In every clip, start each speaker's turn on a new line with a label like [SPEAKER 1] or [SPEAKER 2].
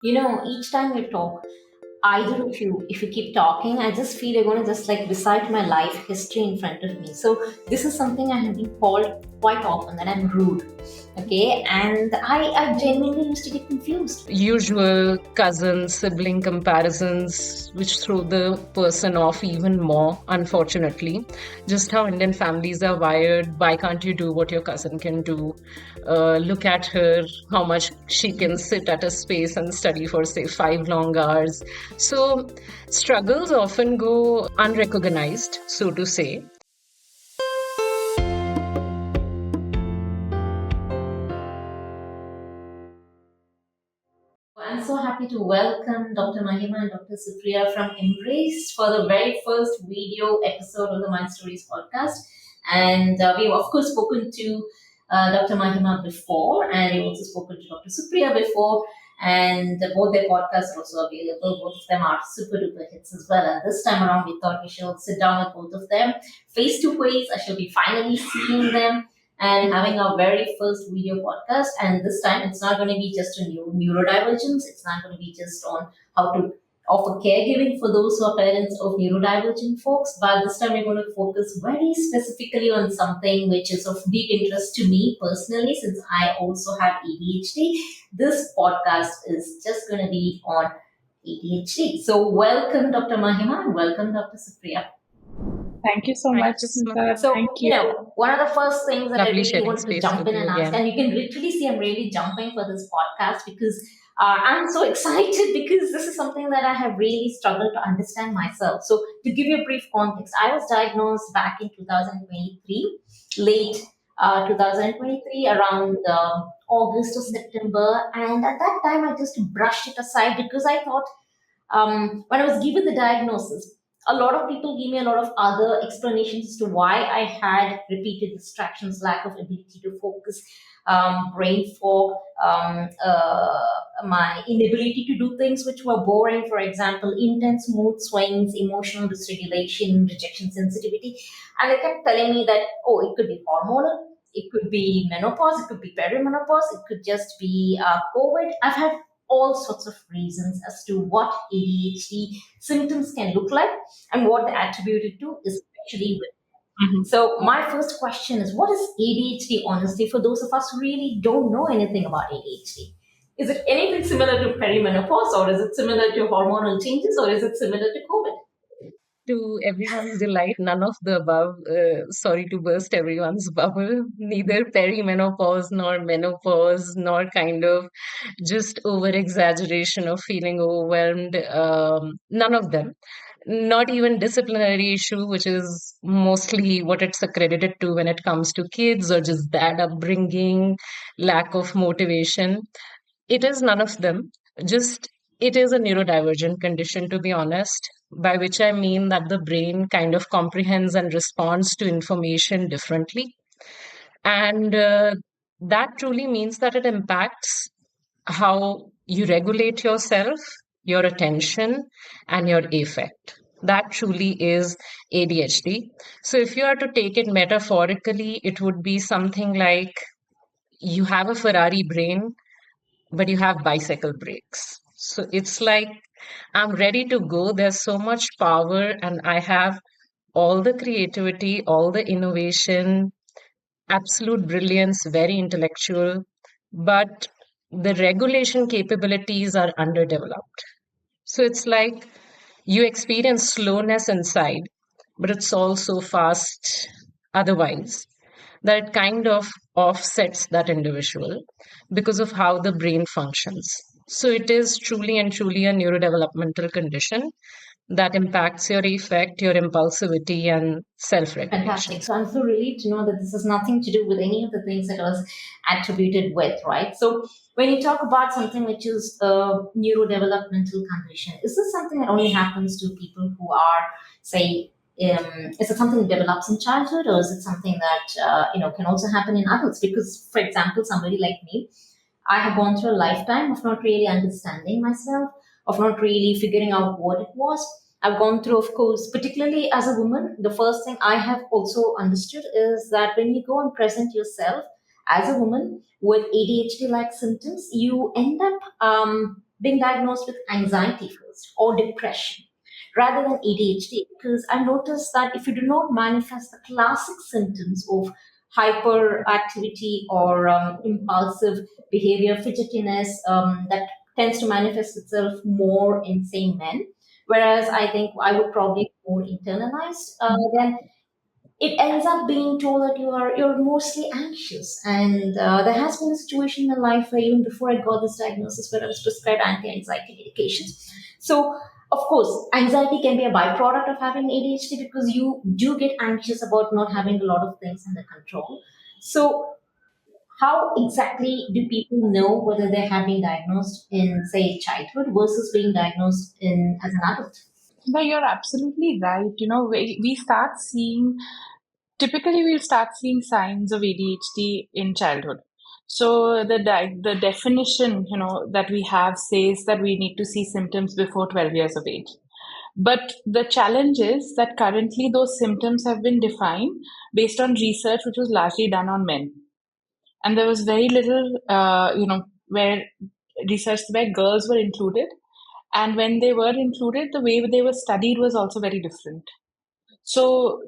[SPEAKER 1] Each time we talk, either of you, if you keep talking, I just feel you're going to just like recite my life history in front of me. So this is something I have been called quite often that I'm rude. Okay, and I genuinely used to get confused.
[SPEAKER 2] Usual cousin sibling comparisons, which throw the person off even more, unfortunately. Just how Indian families are wired. Why can't you do what your cousin can do? Look at her, how much she can sit at a space and study for, say, 5 long hours. So, struggles often go unrecognized, so to say.
[SPEAKER 1] I'm so happy to welcome Dr. Mahima and Dr. Supriya from Embrace for the very first video episode of the Mind Stories podcast. And we've, of course, spoken to Dr. Mahima before, and we've also spoken to Dr. Supriya before. And both their podcasts are also available. Both of them are super duper hits as well. And this time around, we thought we should sit down with both of them face to face. I shall be finally seeing them and having our very first video podcast. And this time, it's not going to be just a neurodivergence. It's not going to be just on how to offer caregiving for those who are parents of neurodivergent folks. But this time, we're going to focus very specifically on something which is of deep interest to me personally, since I also have ADHD. This podcast is just going to be on ADHD. So, welcome, Dr. Mahima, and welcome, Dr. Supriya.
[SPEAKER 3] Thank you so much, Smitha.
[SPEAKER 1] So,
[SPEAKER 3] Thank you.
[SPEAKER 1] one of the first things that
[SPEAKER 2] Lovely
[SPEAKER 1] I really
[SPEAKER 2] sharing
[SPEAKER 1] wanted to
[SPEAKER 2] space
[SPEAKER 1] jump
[SPEAKER 2] with
[SPEAKER 1] in
[SPEAKER 2] you
[SPEAKER 1] and ask,
[SPEAKER 2] again.
[SPEAKER 1] and you can literally see I'm really jumping for this podcast because I'm so excited because this is something that I have really struggled to understand myself. So, to give you a brief context, I was diagnosed back in 2023, late 2023, around August or September, and at that time I just brushed it aside because I thought when I was given the diagnosis, a lot of people gave me a lot of other explanations as to why I had repeated distractions, lack of ability to focus, brain fog, my inability to do things which were boring, for example, intense mood swings, emotional dysregulation, rejection sensitivity. And they kept telling me that, oh, it could be hormonal, it could be menopause, it could be perimenopause, it could just be COVID. I've had all sorts of reasons as to what ADHD symptoms can look like and what they attribute it to, especially with. So, my first question is what is ADHD, honestly, for those of us who really don't know anything about ADHD? Is it anything similar to perimenopause, or is it similar to hormonal changes, or is it similar to COVID?
[SPEAKER 2] To everyone's delight, none of the above. Sorry to burst everyone's bubble. Neither perimenopause nor menopause, nor kind of just over exaggeration of feeling overwhelmed. None of them. Not even disciplinary issue, which is mostly what it's accredited to when it comes to kids, or just bad upbringing, lack of motivation. It is none of them. Just it is a neurodivergent condition, to be honest, by which I mean that the brain kind of comprehends and responds to information differently. And that truly means that it impacts how you regulate yourself, your attention, and your affect. That truly is ADHD. So, if you are to take it metaphorically, it would be something like you have a Ferrari brain but you have bicycle brakes. So it's like I'm ready to go. There's so much power, and I have all the creativity, all the innovation, absolute brilliance, very intellectual, but the regulation capabilities are underdeveloped. So it's like you experience slowness inside, but it's also fast otherwise, that it kind of offsets that individual because of how the brain functions. So it is truly and truly a neurodevelopmental condition that impacts your affect, your impulsivity, and self regulation.
[SPEAKER 1] Fantastic. So I'm so relieved to know that this has nothing to do with any of the things that I was attributed with, right? So when you talk about something which is a neurodevelopmental condition, is this something that only happens to people who are, say, is it something that develops in childhood, or is it something that can also happen in adults? Because, for example, somebody like me, I have gone through a lifetime of not really understanding myself, of not really figuring out what it was. I've gone through, of course, particularly as a woman, the first thing I have also understood is that when you go and present yourself as a woman with ADHD like symptoms, you end up being diagnosed with anxiety first or depression rather than ADHD. Because I noticed that if you do not manifest the classic symptoms of hyperactivity or impulsive behavior, fidgetiness, that tends to manifest itself more in, say, men. Whereas I think I would probably be more internalized. Then it ends up being told that you're mostly anxious. And there has been a situation in my life where even before I got this diagnosis, where I was prescribed anti-anxiety medications. So of course, anxiety can be a byproduct of having ADHD because you do get anxious about not having a lot of things under control. So how exactly do people know whether they have been diagnosed in, say, childhood versus being diagnosed in as an adult?
[SPEAKER 3] No, you're absolutely right. We start seeing, typically, we'll start seeing signs of ADHD in childhood. So the definition, that we have says that we need to see symptoms before 12 years of age. But the challenge is that currently those symptoms have been defined based on research which was largely done on men. And there was very little, where research where girls were included. And when they were included, the way they were studied was also very different. So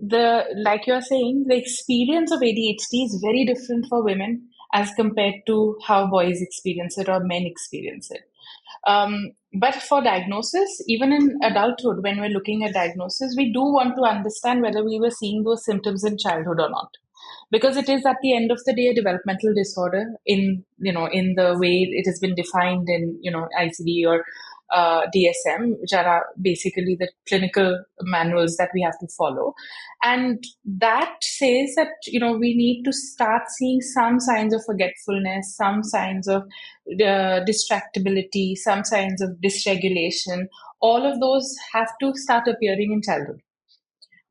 [SPEAKER 3] like you're saying, the experience of ADHD is very different for women as compared to how boys experience it or men experience it. But for diagnosis, even in adulthood, when we're looking at diagnosis, we do want to understand whether we were seeing those symptoms in childhood or not, because it is at the end of the day a developmental disorder in the way it has been defined in ICD or DSM, which are basically the clinical manuals that we have to follow. And that says that we need to start seeing some signs of forgetfulness, some signs of distractibility, some signs of dysregulation. All of those have to start appearing in childhood,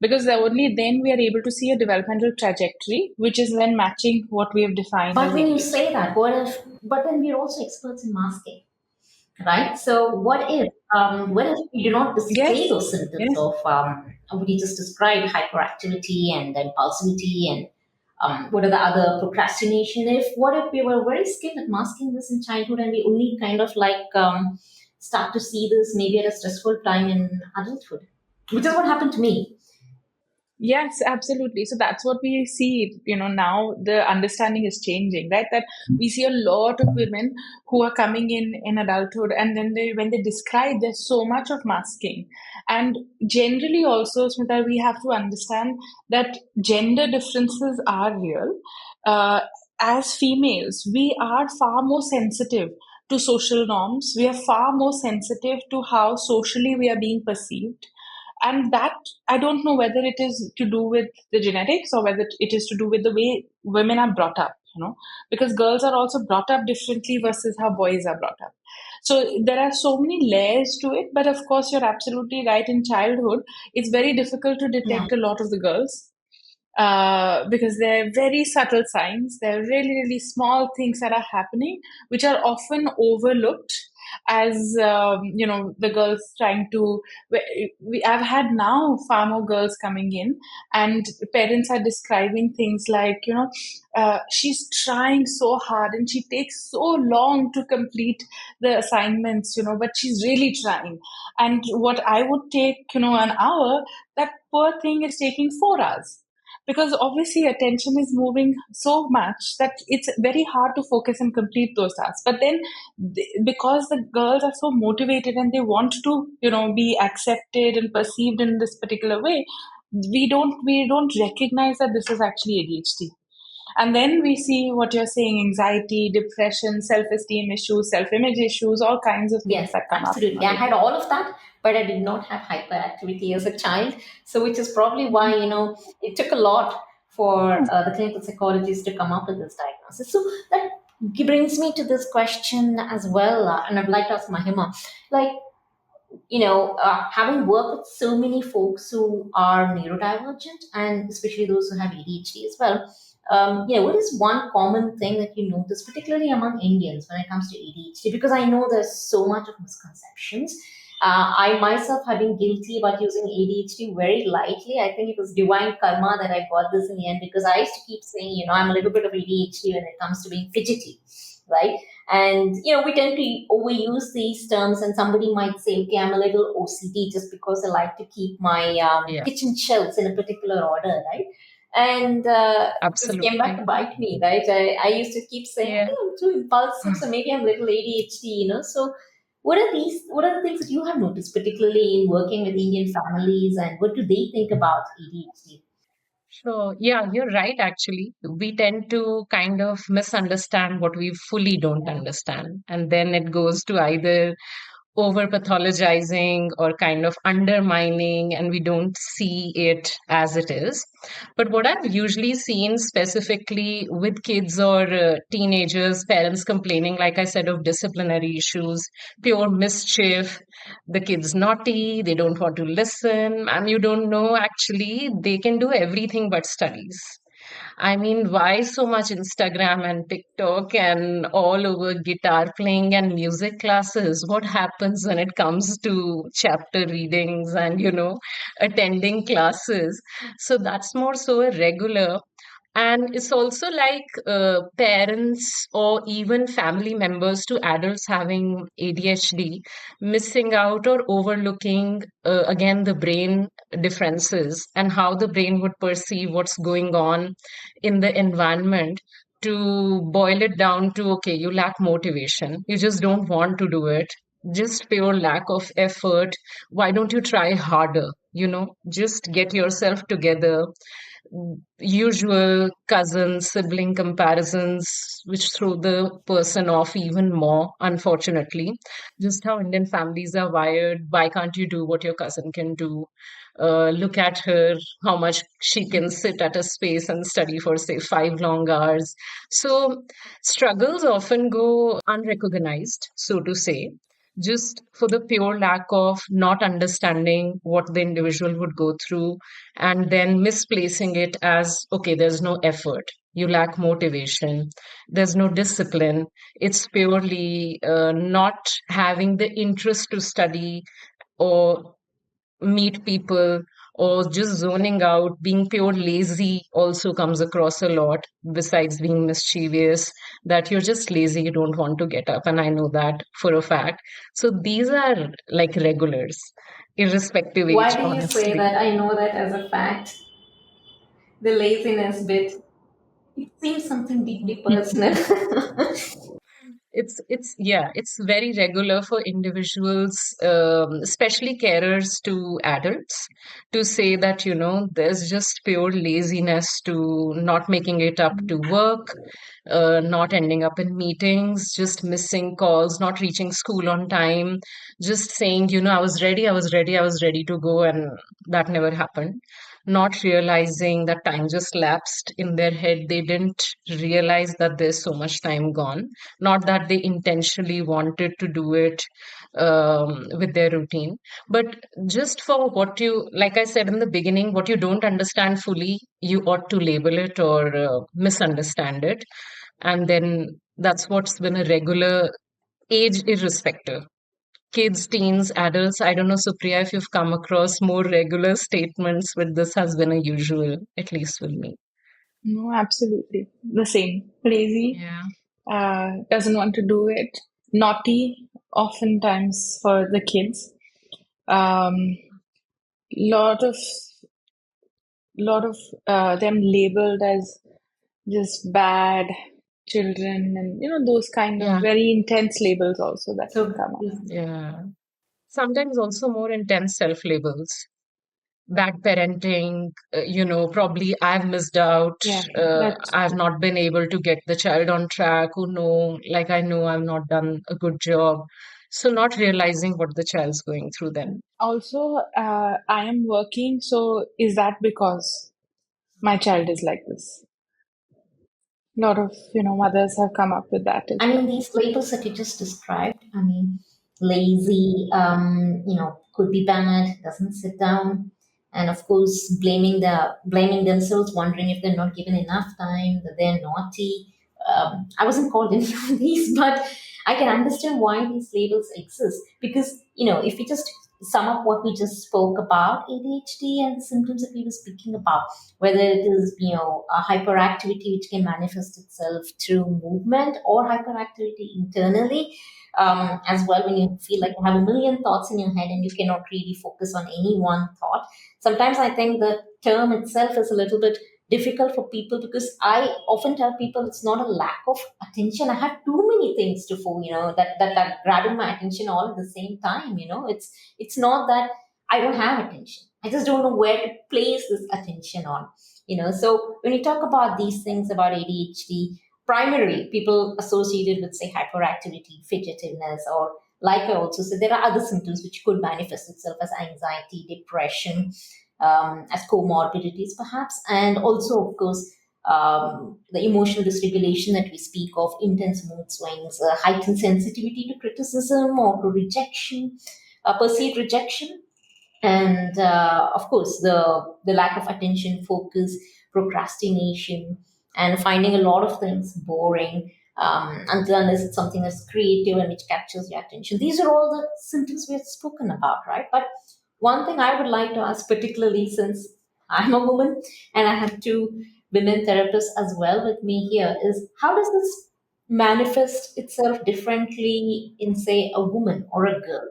[SPEAKER 3] because only then we are able to see a developmental trajectory which is then matching what we have defined
[SPEAKER 1] But
[SPEAKER 3] as
[SPEAKER 1] when you
[SPEAKER 3] ADHD.
[SPEAKER 1] say that, what if? But then we're also experts in masking, right? So what if you do not display
[SPEAKER 3] Yes,
[SPEAKER 1] those symptoms
[SPEAKER 3] yes.
[SPEAKER 1] of what you just described, hyperactivity and impulsivity, and what are the other procrastination? If what if we were very skilled at masking this in childhood, and we only kind of like start to see this maybe at a stressful time in adulthood, which is what happened to me.
[SPEAKER 3] Yes, absolutely. So that's what we see. Now the understanding is changing, right? That we see a lot of women who are coming in adulthood, and then when they describe, there's so much of masking. And generally, also, Smita, we have to understand that gender differences are real. Uh, as females, we are far more sensitive to social norms. We are far more sensitive to how socially we are being perceived, and that, I don't know whether it is to do with the genetics or whether it is to do with the way women are brought up, because girls are also brought up differently versus how boys are brought up. So there are so many layers to it, but of course you're absolutely right. In childhood, it's very difficult to
[SPEAKER 1] Yeah.
[SPEAKER 3] detect a lot of the girls, because they're very subtle signs. They're really, really small things that are happening, which are often overlooked as the girls trying to. I've had now far more girls coming in, and parents are describing things like, she's trying so hard and she takes so long to complete the assignments, but she's really trying. And what I would take, an hour, that poor thing is taking 4 hours, because obviously attention is moving so much that it's very hard to focus and complete those tasks. But then because the girls are so motivated and they want to be accepted and perceived in this particular way, we don't recognize that this is actually ADHD. And then we see what you're saying: anxiety, depression, self-esteem issues, self-image issues, all kinds of things
[SPEAKER 1] Yes,
[SPEAKER 3] that come up
[SPEAKER 1] absolutely. I
[SPEAKER 3] nowadays.
[SPEAKER 1] had all of that, but I did not have hyperactivity as a child. So, which is probably why, it took a lot for the clinical psychologist to come up with this diagnosis. So, that brings me to this question as well. And I'd like to ask Mahima, like, having worked with so many folks who are neurodivergent and especially those who have ADHD as well, what is one common thing that you notice, particularly among Indians, when it comes to ADHD? Because I know there's so much of misconceptions. I myself have been guilty about using ADHD very lightly. I think it was divine karma that I got this in the end because I used to keep saying, I'm a little bit of ADHD when it comes to being fidgety, right? And we tend to overuse these terms, and somebody might say, okay, I'm a little OCD just because I like to keep my
[SPEAKER 2] Yeah,
[SPEAKER 1] kitchen shelves in a particular order, right? And this came back to
[SPEAKER 2] absolutely.
[SPEAKER 1] bite me, right? I used to keep saying,
[SPEAKER 2] Yeah.
[SPEAKER 1] okay, I'm too impulsive, so maybe I'm a little ADHD, So what are the things that you have noticed, particularly in working with Indian families, and what do they think about ADHD?
[SPEAKER 2] Sure. Yeah, you're right, actually. We tend to kind of misunderstand what we fully don't understand. And then it goes to either over pathologizing or kind of undermining, and we don't see it as it is. But what I've usually seen specifically with kids or teenagers, parents complaining, like I said, of disciplinary issues, pure mischief, the kids naughty, they don't want to listen, and you don't know actually they can do everything but studies. I mean, why so much Instagram and TikTok and all over guitar playing and music classes? What happens when it comes to chapter readings and, attending classes? So that's more so a regular. And it's also like parents or even family members to adults having ADHD missing out or overlooking, again, the brain differences and how the brain would perceive what's going on in the environment. To boil it down to, okay, you lack motivation, you just don't want to do it, just pure lack of effort. Why don't you try harder? Just get yourself together. Usual cousin sibling comparisons, which throw the person off even more, unfortunately. Just how Indian families are wired. Why can't you do what your cousin can do? Look at her, how much she can sit at a space and study for, say, 5 long hours. So, struggles often go unrecognized, so to say, just for the pure lack of not understanding what the individual would go through, and then misplacing it as, okay, there's no effort, you lack motivation, there's no discipline, it's purely not having the interest to study or meet people, or just zoning out, being pure lazy also comes across a lot, besides being mischievous, that you're just lazy, you don't want to get up. And I know that for a fact. So these are like regulars, irrespective
[SPEAKER 1] Why
[SPEAKER 2] age,
[SPEAKER 1] do you say
[SPEAKER 2] honestly.
[SPEAKER 1] that? I know that as a fact. The laziness bit. It seems something deeply personal.
[SPEAKER 2] It's yeah, it's very regular for individuals, especially carers to adults, to say that there's just pure laziness to not making it up to work, not ending up in meetings, just missing calls, not reaching school on time, just saying, I was ready, I was ready, I was ready to go, and that never happened. Not realizing that time just lapsed in their head. They didn't realize that there's so much time gone. Not that they intentionally wanted to do it with their routine, but just for what you, like I said in the beginning, what you don't understand fully, you ought to label it or misunderstand it. And then that's what's been a regular, age irrespective. Kids, teens, adults. I don't know, Supriya, if you've come across more regular statements, but this has been a usual, at least with me.
[SPEAKER 3] No, absolutely. The same. Lazy,
[SPEAKER 2] Yeah.
[SPEAKER 3] doesn't want to do it. Naughty, oftentimes for the kids. Um, lot of them labeled as just bad children, and those kind of
[SPEAKER 2] Yeah.
[SPEAKER 3] very intense labels also that can
[SPEAKER 1] So,
[SPEAKER 3] come up.
[SPEAKER 2] Yeah. Sometimes also more intense self labels. Bad parenting, probably I've missed out,
[SPEAKER 3] Yeah, that's
[SPEAKER 2] I've
[SPEAKER 3] true.
[SPEAKER 2] not been able to get the child on track, oh no, like I know I've not done a good job. So not realizing what the child's going through then.
[SPEAKER 3] Also, I am working, so is that because my child is like this? A lot of mothers have come up with that as
[SPEAKER 1] I mean,
[SPEAKER 3] well.
[SPEAKER 1] these labels that you just described, I mean, lazy, could be bad, doesn't sit down, and of course, blaming themselves, wondering if they're not given enough time, that they're naughty. I wasn't called any of these, but I can understand why these labels exist, because if we just sum up what we just spoke about ADHD and the symptoms that we were speaking about, whether it is, a hyperactivity which can manifest itself through movement or hyperactivity internally, as well, when you feel like you have a million thoughts in your head and you cannot really focus on any one thought. Sometimes I think the term itself is a little bit difficult for people, because I often tell people it's not a lack of attention. I have too many things to do, that are grabbing my attention all at the same time. It's not that I don't have attention. I just don't know where to place this attention on. So when you talk about these things about ADHD, primarily people associated with, say, hyperactivity, fidgetiness, or, like I also said, there are other symptoms which could manifest itself as anxiety, depression, as comorbidities perhaps, and also, of course, the emotional dysregulation that we speak of, intense mood swings, heightened sensitivity to criticism or to rejection, perceived rejection, and of course the lack of attention, focus, procrastination, and finding a lot of things boring, until unless it's something that's creative and which captures your attention. These are all the symptoms we have spoken about, right? But one thing I would like to ask, particularly since I'm a woman and I have two women therapists as well with me here, is how does this manifest itself differently in, say, a woman or a girl,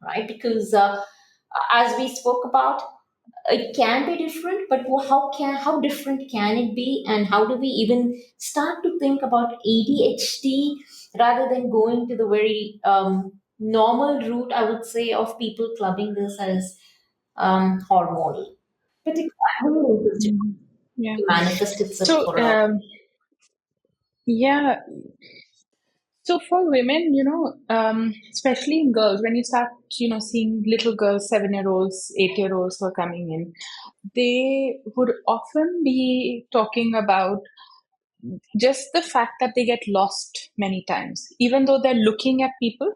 [SPEAKER 1] right? Because as we spoke about, it can be different, but how different can it be, and how do we even start to think about ADHD rather than going to the very normal route, I would say, of people clubbing this as hormonal. Particularly, I'm really interested
[SPEAKER 3] Mhm. Yeah.
[SPEAKER 1] to manifest itself
[SPEAKER 3] So,
[SPEAKER 1] for a.
[SPEAKER 3] yeah. So for women, especially in girls, when you start, seeing little girls, 7-year-olds, 8-year-olds who are coming in, they would often be talking about just the fact that they get lost many times, even though they're looking at people,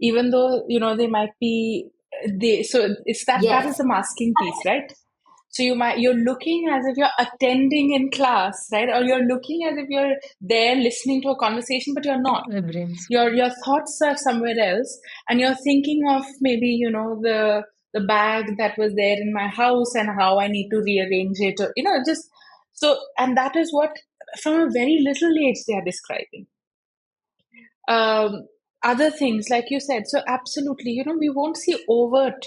[SPEAKER 3] even though they might be they. So it's that is
[SPEAKER 1] Yes,
[SPEAKER 3] the masking piece, right? So you're looking as if you're attending in class, right? Or you're looking as if you're there listening to a conversation, but you're not.
[SPEAKER 2] Vibrance.
[SPEAKER 3] Your thoughts are somewhere else, and you're thinking of maybe the bag that was there in my house and how I need to rearrange it, or just so. And that is what, from a very little age, they are describing. um, Other things, like you said, so absolutely, we won't see overt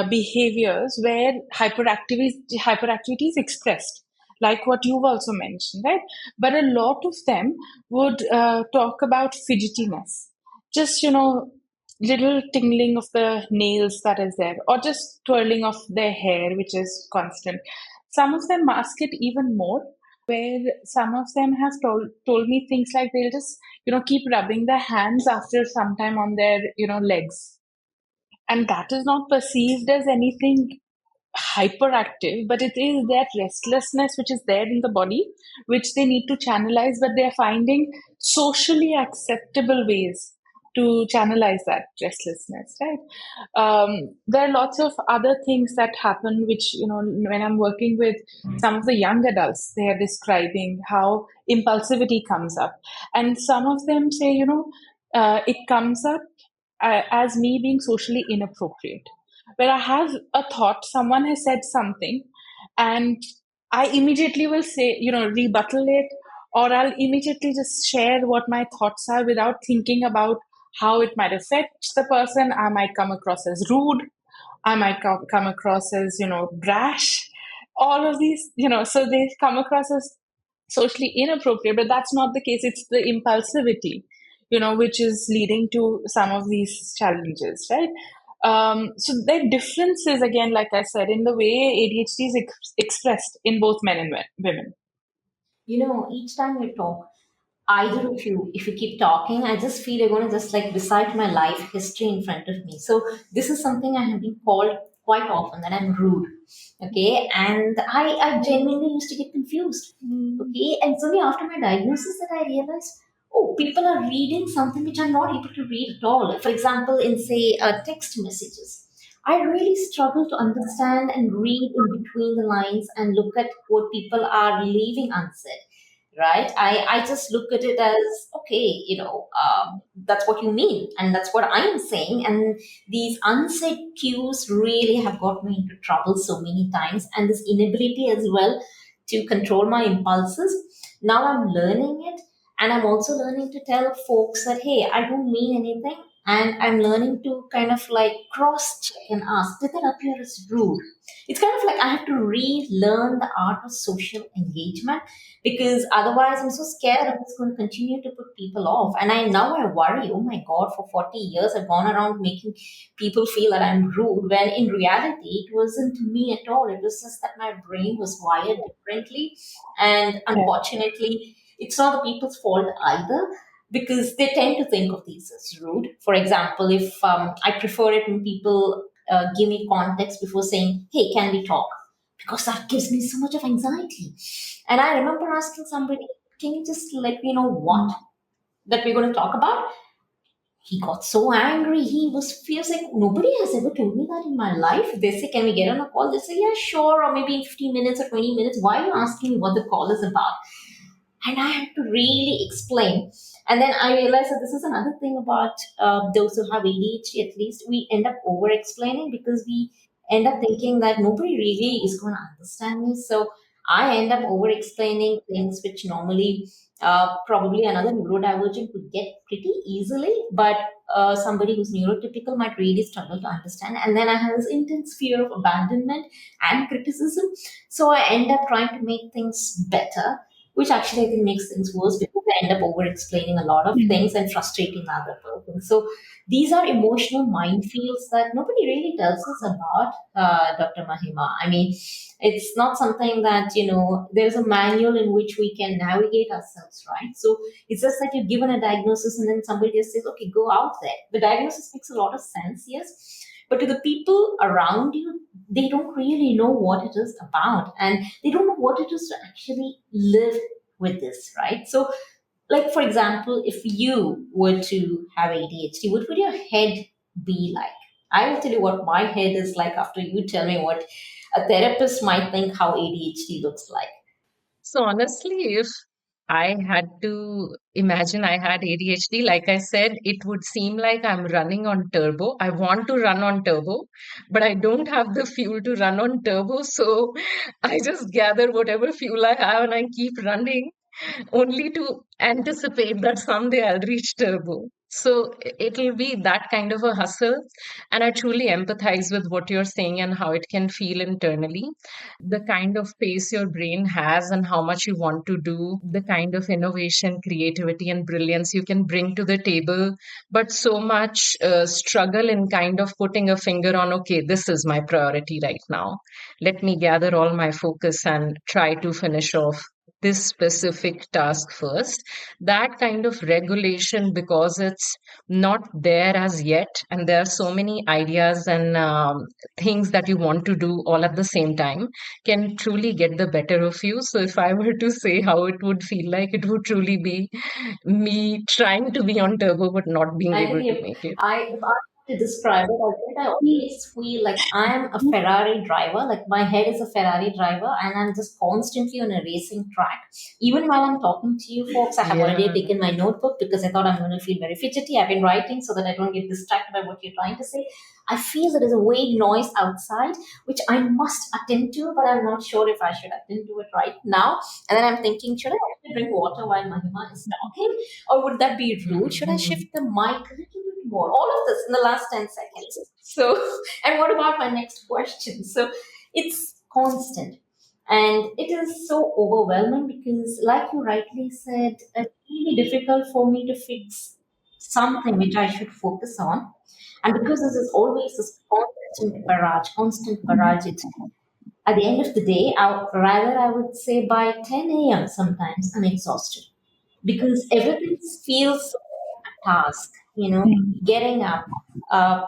[SPEAKER 3] behaviors where hyperactivity is expressed, like what you've also mentioned, right? But a lot of them would talk about fidgetiness, just little tingling of the nails that is there, or just twirling of their hair, which is constant. Some of them mask it even more, where some of them have told me things like they'll just keep rubbing their hands after some time on their legs, and that is not perceived as anything hyperactive, but it is that restlessness which is there in the body, which they need to channelize, but they're finding socially acceptable ways to channelize that restlessness, right? There are lots of other things that happen, which, when I'm working with some of the young adults, they are describing how impulsivity comes up. And some of them say, it comes up as me being socially inappropriate, where I have a thought, someone has said something, and I immediately will say, rebuttal it, or I'll immediately just share what my thoughts are without thinking about how it might affect the person. I might come across as rude. I might come across as, brash. All of these, so they come across as socially inappropriate, but that's not the case. It's the impulsivity, which is leading to some of these challenges, right? So there are differences, again, like I said, in the way ADHD is expressed in both men and women.
[SPEAKER 1] each time you talk, either of you, if you keep talking, I just feel you're going to just like recite my life history in front of me. So this is something I have been called quite often, that I'm rude. Okay. And I genuinely used to get confused. Okay. And it's only after my diagnosis that I realized, oh, people are reading something which I'm not able to read at all. For example, in, say, text messages. I really struggle to understand and read in between the lines and look at what people are leaving unsaid, right? I just look at it as, okay, that's what you mean, and that's what I am saying. And these unsaid cues really have got me into trouble so many times, and this inability as well to control my impulses. Now I'm learning it, and I'm also learning to tell folks that, hey, I don't mean anything. And I'm learning to kind of like cross check and ask, did that appear as rude? It's kind of like I have to relearn the art of social engagement, because otherwise I'm so scared I'm just going to continue to put people off. And I worry, oh my God, for 40 years I've gone around making people feel that I'm rude, when in reality it wasn't me at all. It was just that my brain was wired differently. And unfortunately, it's not the people's fault either, because they tend to think of these as rude. For example, if I prefer it when people give me context before saying, hey, can we talk? Because that gives me so much of anxiety. And I remember asking somebody, can you just let me know what that we're going to talk about? He got so angry. He was like, nobody has ever told me that in my life. They say, can we get on a call? They say, yeah, sure, or maybe in 15 minutes or 20 minutes. Why are you asking me what the call is about? And I had to really explain. And then I realized that this is another thing about those who have ADHD. At least we end up over explaining, because we end up thinking that nobody really is going to understand me. So I end up over explaining things which normally probably another neurodivergent could get pretty easily, but somebody who's neurotypical might really struggle to understand. And then I have this intense fear of abandonment and criticism. So I end up trying to make things better, which actually I think makes things worse, because I end up over explaining a lot of things and frustrating the other person. So these are emotional minefields that nobody really tells us about, Dr. Mahima. I mean, it's not something that, there's a manual in which we can navigate ourselves, right? So it's just that you're given a diagnosis and then somebody just says, okay, go out there. The diagnosis makes a lot of sense, yes. But to the people around you, they don't really know what it is about, and they don't know what it is to actually live with this, right? So, like, for example, if you were to have ADHD, what would your head be like? I will tell you what my head is like after you tell me what a therapist might think how ADHD looks like.
[SPEAKER 2] So honestly, if I had to imagine I had ADHD, like I said, it would seem like I'm running on turbo. I want to run on turbo, but I don't have the fuel to run on turbo. So I just gather whatever fuel I have and I keep running, only to anticipate that someday I'll reach turbo. So it'll be that kind of a hustle. And I truly empathize with what you're saying and how it can feel internally. The kind of pace your brain has and how much you want to do, the kind of innovation, creativity, and brilliance you can bring to the table, but so much struggle in kind of putting a finger on, okay, this is my priority right now. Let me gather all my focus and try to finish off this specific task first. That kind of regulation, because it's not there as yet, and there are so many ideas and things that you want to do all at the same time, can truly get the better of you. So if I were to say how it would feel like, it would truly be me trying to be on turbo but not being
[SPEAKER 1] I
[SPEAKER 2] able
[SPEAKER 1] think
[SPEAKER 2] to make it.
[SPEAKER 1] if I have to describe it, I think I always feel like I am a Ferrari driver. Like my head is a Ferrari driver, and I'm just constantly on a racing track. Even while I'm talking to you folks, I have already
[SPEAKER 2] Yeah.
[SPEAKER 1] taken my notebook because I thought I'm going to feel very fidgety. I've been writing so that I don't get distracted by what you're trying to say. I feel there is a vague noise outside which I must attend to, but I'm not sure if I should attend to it right now. And then I'm thinking, should I actually drink water while Mahima is talking? Or would that be rude? Should I shift the mic a little bit more? All of this in the last 10 seconds. So, and what about my next question? So, it's constant. And it is so overwhelming because, like you rightly said, it's really difficult for me to fix something which I should focus on. And because this is always this constant barrage, at the end of the day, I would say by 10 a.m. sometimes I'm exhausted because everything feels a task, getting up,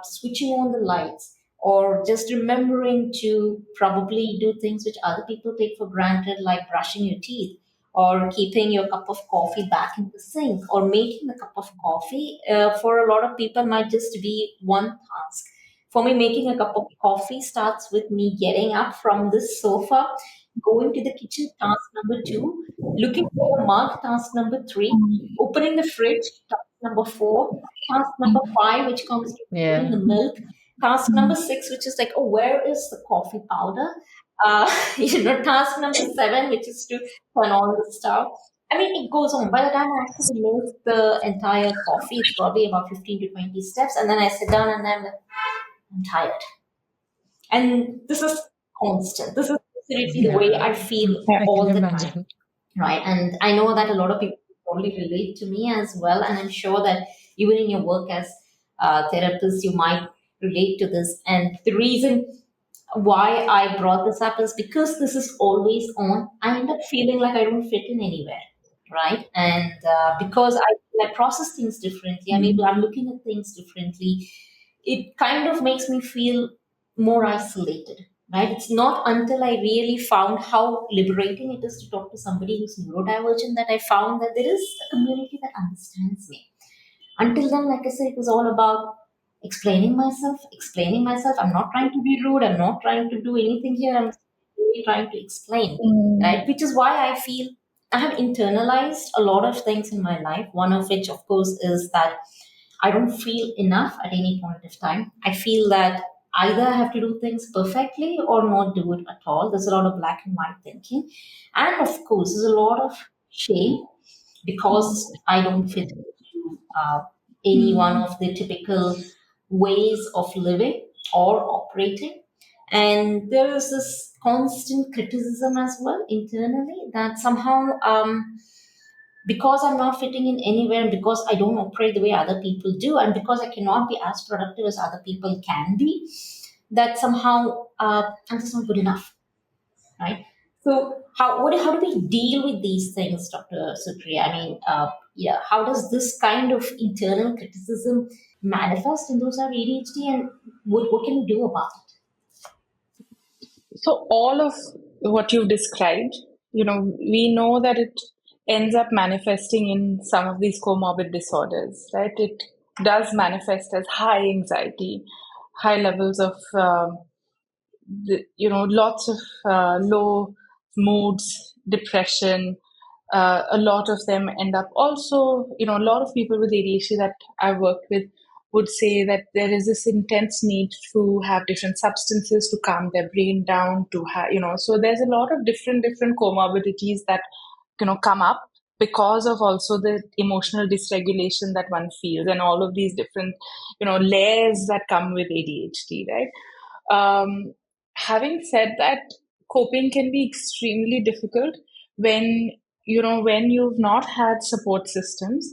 [SPEAKER 1] switching on the lights, or just remembering to probably do things which other people take for granted, like brushing your teeth or keeping your cup of coffee back in the sink or making the cup of coffee. For a lot of people, might just be one task. For me, making a cup of coffee starts with me getting up from this sofa, going to the kitchen. Task number two, looking for the mug, task number three, opening the fridge, task number four, task number five, which comes to pouring
[SPEAKER 2] Yeah.
[SPEAKER 1] the milk, task number six, which is like, oh, where is the coffee powder? Task number seven, which is to turn on the stove. I mean, it goes on. By the time I actually make the entire coffee, it's probably about 15 to 20 steps. And then I sit down and I'm like, I'm tired. And this is constant. This is absolutely the way
[SPEAKER 2] Yeah.
[SPEAKER 1] I feel
[SPEAKER 3] Yeah.
[SPEAKER 2] I can
[SPEAKER 1] all the time,
[SPEAKER 2] imagine.
[SPEAKER 1] right? And I know that a lot of people probably relate to me as well. And I'm sure that even in your work as therapists, you might relate to this. And the reason why I brought this up is because this is always on. I end up feeling like I don't fit in anywhere, right? And because I process things differently, I'm looking at things differently. It kind of makes me feel more isolated, right? It's not until I really found how liberating it is to talk to somebody who's neurodivergent that I found that there is a community that understands me. Until then, like I said, it was all about explaining myself, explaining myself. I'm not trying to be rude. I'm not trying to do anything here. I'm really trying to explain, right? Which is why I feel I have internalized a lot of things in my life. One of which, of course, is that I don't feel enough at any point of time. I feel that either I have to do things perfectly or not do it at all. There's a lot of black and white thinking. And of course, there's a lot of shame because I don't fit into any one of the typical ways of living or operating. And there is this constant criticism as well internally that somehow, because I'm not fitting in anywhere, and because I don't operate the way other people do, and because I cannot be as productive as other people can be, that somehow I'm just not good enough, right? So how do we deal with these things, Dr. Supriya? I mean, yeah, how does this kind of internal criticism manifest in those who have ADHD, and what can we do about it?
[SPEAKER 3] So all of what you've described, we know that it ends up manifesting in some of these comorbid disorders, right? It does manifest as high anxiety, high levels of lots of low moods, depression. A lot of them end up also, a lot of people with ADHD that I've worked with would say that there is this intense need to have different substances to calm their brain down, to have, so there's a lot of different comorbidities that, come up because of also the emotional dysregulation that one feels and all of these different, layers that come with ADHD, right? Um, Having said that, coping can be extremely difficult when when you've not had support systems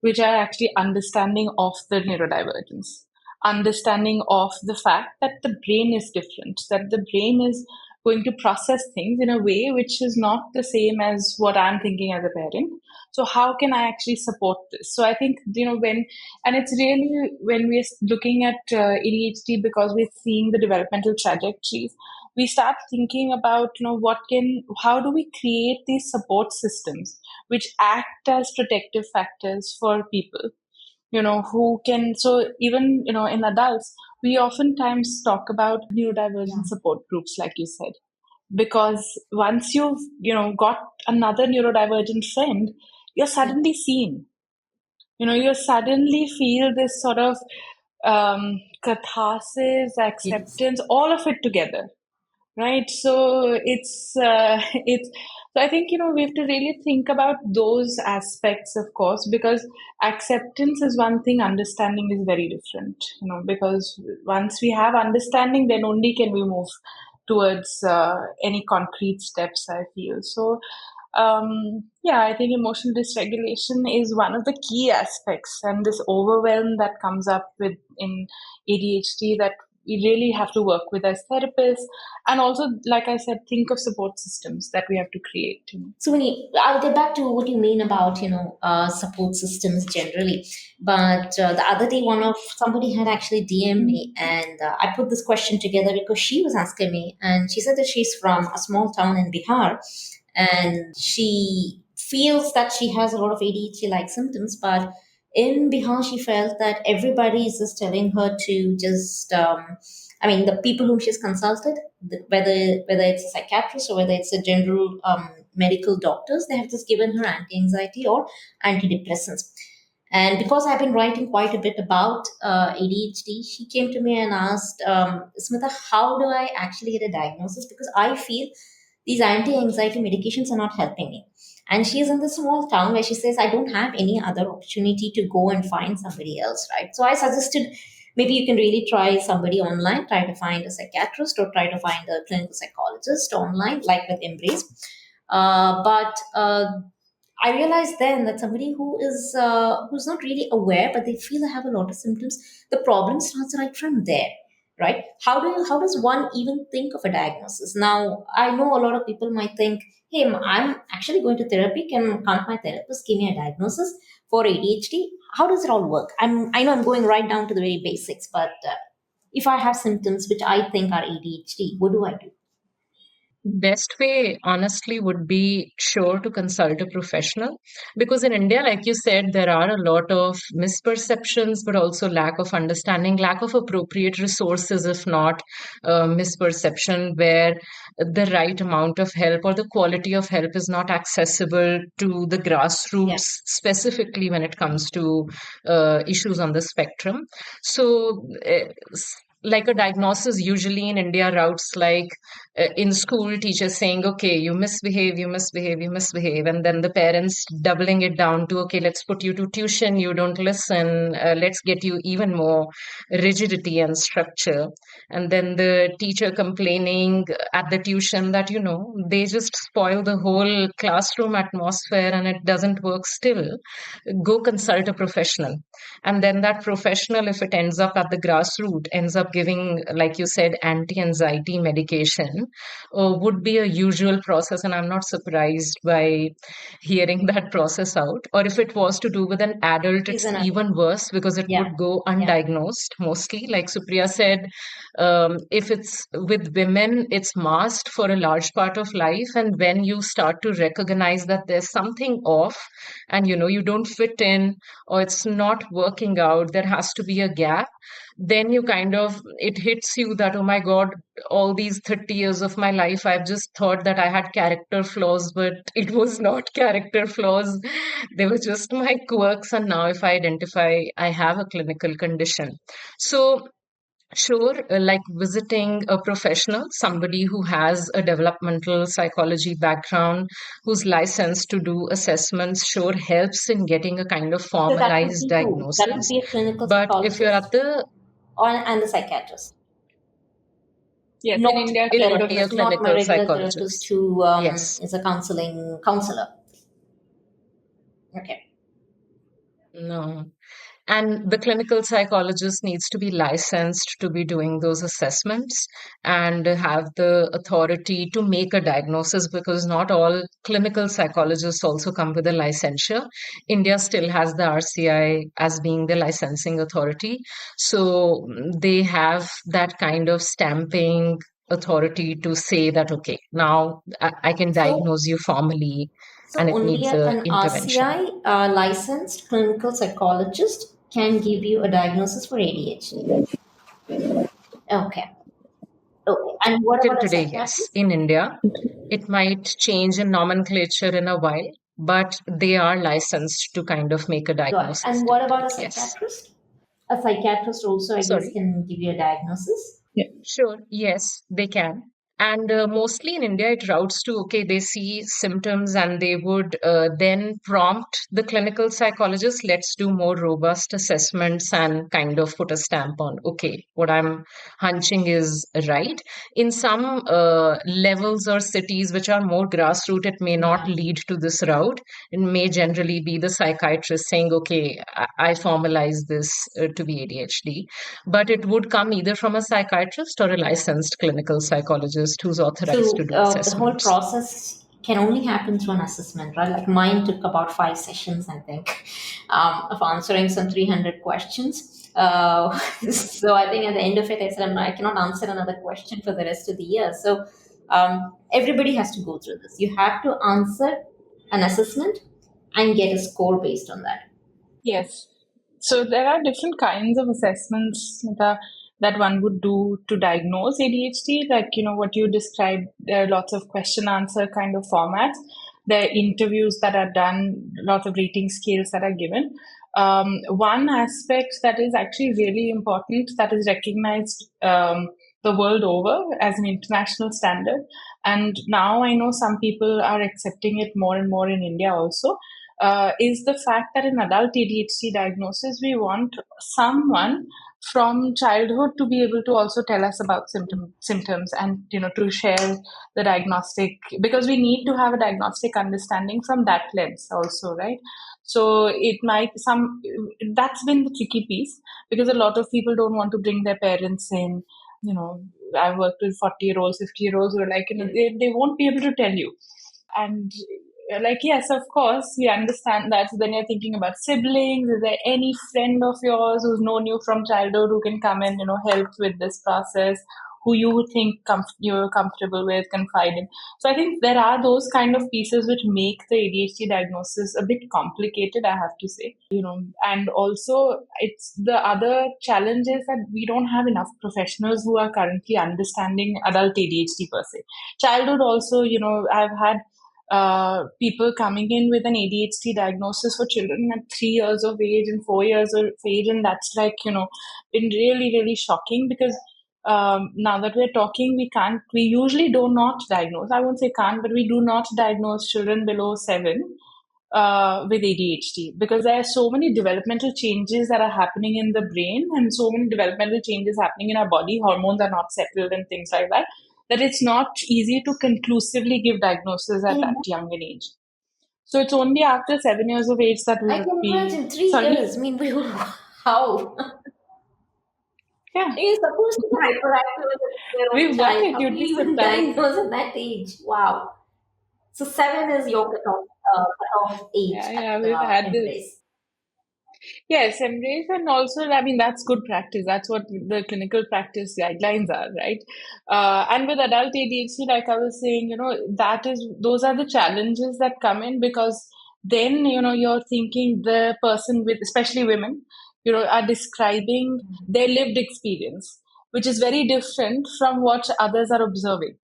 [SPEAKER 3] which are actually understanding of the neurodivergence, understanding of the fact that the brain is different, that the brain is going to process things in a way which is not the same as what I'm thinking as a parent. So how can I actually support this? So I think and it's really when we're looking at ADHD, because we're seeing the developmental trajectories, we start thinking about how do we create these support systems which act as protective factors for people, who can. So even in adults, we oftentimes talk about neurodivergent support groups, like you said, because once you've got another neurodivergent friend, you're
[SPEAKER 1] Yeah.
[SPEAKER 3] suddenly seen. You suddenly feel this sort of catharsis,
[SPEAKER 1] Yes.
[SPEAKER 3] acceptance, all of it together, right? So it's so I think we have to really think about those aspects, of course, because acceptance is one thing, understanding is very different, because once we have understanding, then only can we move towards any concrete steps, I feel. So yeah, I think emotional dysregulation is one of the key aspects, and this overwhelm that comes up with in ADHD that we really have to work with as therapists, and also, like I said, think of support systems that we have to create.
[SPEAKER 1] So I'll get back to what you mean about support systems generally. But the other day, one of somebody had actually DM me, and I put this question together because she was asking me, and she said that she's from a small town in Bihar, and she feels that she has a lot of ADHD-like symptoms, but in Bihar, she felt that everybody is just telling her to just. I mean, the people whom she's consulted, whether it's a psychiatrist or whether it's a general medical doctors. They have just given her anti-anxiety or antidepressants. And because I've been writing quite a bit about ADHD, she came to me and asked, Smitha, how do I actually get a diagnosis? Because I feel these anti anxiety medications are not helping me. And she's in this small town where she says, I don't have any other opportunity to go and find somebody else, right? So I suggested maybe you can really try somebody online, try to find a psychiatrist or try to find a clinical psychologist online, like with Embrace. But I realized then that somebody who's not really aware, but they feel they have a lot of symptoms. The problem starts right from there, right? How does one even think of a diagnosis? Now, I know a lot of people might think, "Hey, I'm actually going to therapy. Can't my therapist give me a diagnosis for ADHD? How does it all work?" I know I'm going right down to the very basics, but if I have symptoms which I think are ADHD, what do I do?
[SPEAKER 2] Best way, honestly, would be sure to consult a professional. Because in India, like you said, there are a lot of misperceptions, but also lack of understanding, lack of appropriate resources, if not misperception, where the right amount of help or the quality of help is not accessible to the
[SPEAKER 1] Yeah.
[SPEAKER 2] grassroots, specifically when it comes to issues on the spectrum. So, like a diagnosis usually in India routes like in school teachers saying, okay, you misbehave, you misbehave, you misbehave, and then the parents doubling it down to, okay, let's put you to tuition, you don't listen, let's get you even more rigidity and structure. And then the teacher complaining at the tuition that, they just spoil the whole classroom atmosphere and it doesn't work still. Go consult a professional. And then that professional, if it ends up at the grassroots, ends up giving, like you said, anti-anxiety medication, would be a usual process. And I'm not surprised by hearing that process out. Or if it was to do with an adult,
[SPEAKER 1] She's
[SPEAKER 2] it's
[SPEAKER 1] an adult.
[SPEAKER 2] even worse because it
[SPEAKER 1] Yeah.
[SPEAKER 2] would go
[SPEAKER 1] Yeah.
[SPEAKER 2] undiagnosed mostly. Like Supriya said, if it's with women, it's masked for a large part of life. And when you start to recognize that there's something off and you don't fit in or it's not working out, there has to be a gap, then you kind of, it hits you that, oh my God, all these 30 years of my life, I've just thought that I had character flaws, but it was not character flaws. They were just my quirks. And now if I identify I have a clinical condition. So sure, like visiting a professional, somebody who has a developmental psychology background, who's licensed to do assessments, sure helps in getting a kind of
[SPEAKER 1] So that would
[SPEAKER 2] formalized
[SPEAKER 1] be who? That would
[SPEAKER 2] diagnosis.
[SPEAKER 1] be a clinical
[SPEAKER 2] But if you're at
[SPEAKER 1] psychologist
[SPEAKER 2] the,
[SPEAKER 1] or and the psychiatrist,
[SPEAKER 3] Yes, in
[SPEAKER 1] not
[SPEAKER 3] India,
[SPEAKER 2] it would be a
[SPEAKER 1] therapist, not my
[SPEAKER 2] clinical
[SPEAKER 1] regular therapist
[SPEAKER 2] psychologist.
[SPEAKER 1] who
[SPEAKER 2] Yes.
[SPEAKER 1] is a counselor. Okay.
[SPEAKER 2] No. And the clinical psychologist needs to be licensed to be doing those assessments and have the authority to make a diagnosis because not all clinical psychologists also come with a licensure. India still has the RCI as being the licensing authority. So they have that kind of stamping authority to say that, okay, now I can
[SPEAKER 1] So
[SPEAKER 2] diagnose you formally
[SPEAKER 1] so
[SPEAKER 2] and it
[SPEAKER 1] only
[SPEAKER 2] needs a
[SPEAKER 1] an
[SPEAKER 2] intervention.
[SPEAKER 1] RCI licensed clinical psychologist can give you a diagnosis for ADHD. Okay. Okay. And what
[SPEAKER 2] Till
[SPEAKER 1] about a
[SPEAKER 2] today, yes.
[SPEAKER 1] psychiatrist?
[SPEAKER 2] In India, it might change in nomenclature in a while, but they are licensed to kind of make a
[SPEAKER 1] Got it.
[SPEAKER 2] diagnosis
[SPEAKER 1] And
[SPEAKER 2] till
[SPEAKER 1] what about a
[SPEAKER 2] date. Yes.
[SPEAKER 1] psychiatrist? A psychiatrist also, I guess,
[SPEAKER 2] Sorry.
[SPEAKER 1] can give you a diagnosis.
[SPEAKER 3] yeah.
[SPEAKER 2] Sure, yes, they can. And mostly in India, it routes to, okay, they see symptoms and they would then prompt the clinical psychologist, let's do more robust assessments and kind of put a stamp on, okay, what I'm hunching is right. In some levels or cities which are more grassroots, it may not
[SPEAKER 1] Yeah.
[SPEAKER 2] lead to this route. It may generally be the psychiatrist saying, okay, I formalize this to be ADHD, but it would come either from a psychiatrist or a licensed clinical psychologist who's authorized to
[SPEAKER 1] So
[SPEAKER 2] do
[SPEAKER 1] the whole
[SPEAKER 2] assessments.
[SPEAKER 1] process can only happen through an assessment, right? Like mine took about 5 sessions, I think, of answering some 300 questions. So I think at the end of it, I said, I cannot answer another question for the rest of the year. So everybody has to go through this. You have to answer an assessment and get a score based on that.
[SPEAKER 3] Yes. So there are different kinds of assessments. that one would do to diagnose ADHD. Like, what you described, there are lots of question answer kind of formats. There are interviews that are done, lots of rating scales that are given. One aspect that is actually really important, that is recognized the world over as an international standard. And now I know some people are accepting it more and more in India also, is the fact that in adult ADHD diagnosis, we want someone from childhood to be able to also tell us about symptoms, and to share the diagnostic, because we need to have a diagnostic understanding from that lens also, right? So it might some that's been the tricky piece, because a lot of people don't want to bring their parents in. you know I've worked with 40-year-olds, 50-year-olds who are like, they won't be able to tell you. And like, yes, of course, we understand that. So then you're thinking about siblings. Is there any friend of yours who's known you from childhood who can come and, help with this process, who you think you're comfortable with, confide in? So I think there are those kind of pieces which make the ADHD diagnosis a bit complicated, I have to say. And also it's the other challenge is that we don't have enough professionals who are currently understanding adult ADHD per se. Childhood also, I've had people coming in with an ADHD diagnosis for children at 3 years of age and 4 years of age, and that's like, been really, really shocking, because now that we're talking, we usually do not diagnose. I won't say can't, but we do not diagnose children below 7 with ADHD, because there are so many developmental changes that are happening in the brain, and so many developmental changes happening in our body. Hormones are not settled and things like that, that it's not easy to conclusively give diagnosis at that
[SPEAKER 1] And
[SPEAKER 3] young an age. So it's only after 7 years of age that we
[SPEAKER 1] I
[SPEAKER 3] would
[SPEAKER 1] can
[SPEAKER 3] be
[SPEAKER 1] imagine three
[SPEAKER 3] sorry.
[SPEAKER 1] years. I mean, how?
[SPEAKER 3] Yeah,
[SPEAKER 1] You're supposed to be hyperactive as a 3-year-old
[SPEAKER 3] we've done
[SPEAKER 1] child.
[SPEAKER 3] it.
[SPEAKER 1] How do
[SPEAKER 3] You'd be
[SPEAKER 1] you even
[SPEAKER 3] surprised.
[SPEAKER 1] diagnose at that age? Wow. So 7 is your cutoff age
[SPEAKER 3] Yeah, yeah,
[SPEAKER 1] at
[SPEAKER 3] we've had this.
[SPEAKER 1] Embrace.
[SPEAKER 3] Yes, embrace, and also, I mean, that's good practice. That's what the clinical practice guidelines are, right? And with adult ADHD, like I was saying, those are the challenges that come in, because then, you're thinking the person with, especially women, are describing their lived experience, which is very different from what others are observing.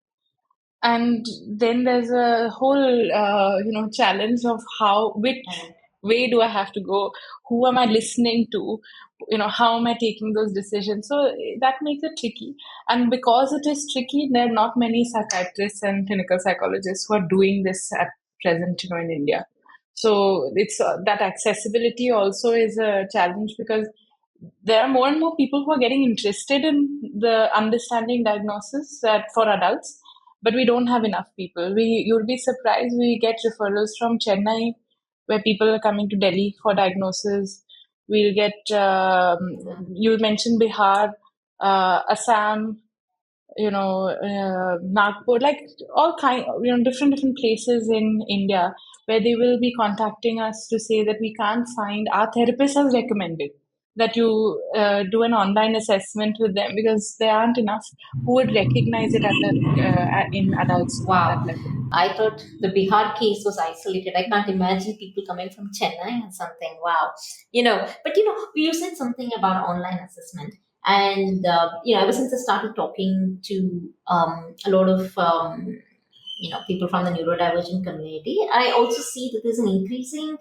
[SPEAKER 3] And then there's a whole challenge of which
[SPEAKER 1] Right.
[SPEAKER 3] way do I have to go, who am I listening to, how am I taking those decisions. So that makes it tricky, and because it is tricky, there are not many psychiatrists and clinical psychologists who are doing this at present, in India. So it's that accessibility also is a challenge, because there are more and more people who are getting interested in the understanding diagnosis for adults, but we don't have enough people. You'll be surprised, we get referrals from Chennai, where people are coming to Delhi for diagnosis. We'll get
[SPEAKER 1] Yeah.
[SPEAKER 3] you mentioned Bihar, Assam, Nagpur, like all different places in India, where they will be contacting us to say that we can't find, our therapist has recommended that you do an online assessment with them, because there aren't enough who would recognize it in adults at that
[SPEAKER 1] Wow.
[SPEAKER 3] level.
[SPEAKER 1] I thought the Bihar case was isolated. I can't imagine people coming from Chennai or something. Wow. But you said something about online assessment. And, ever since I started talking to a lot of, people from the neurodivergent community, I also see that there's an increasing,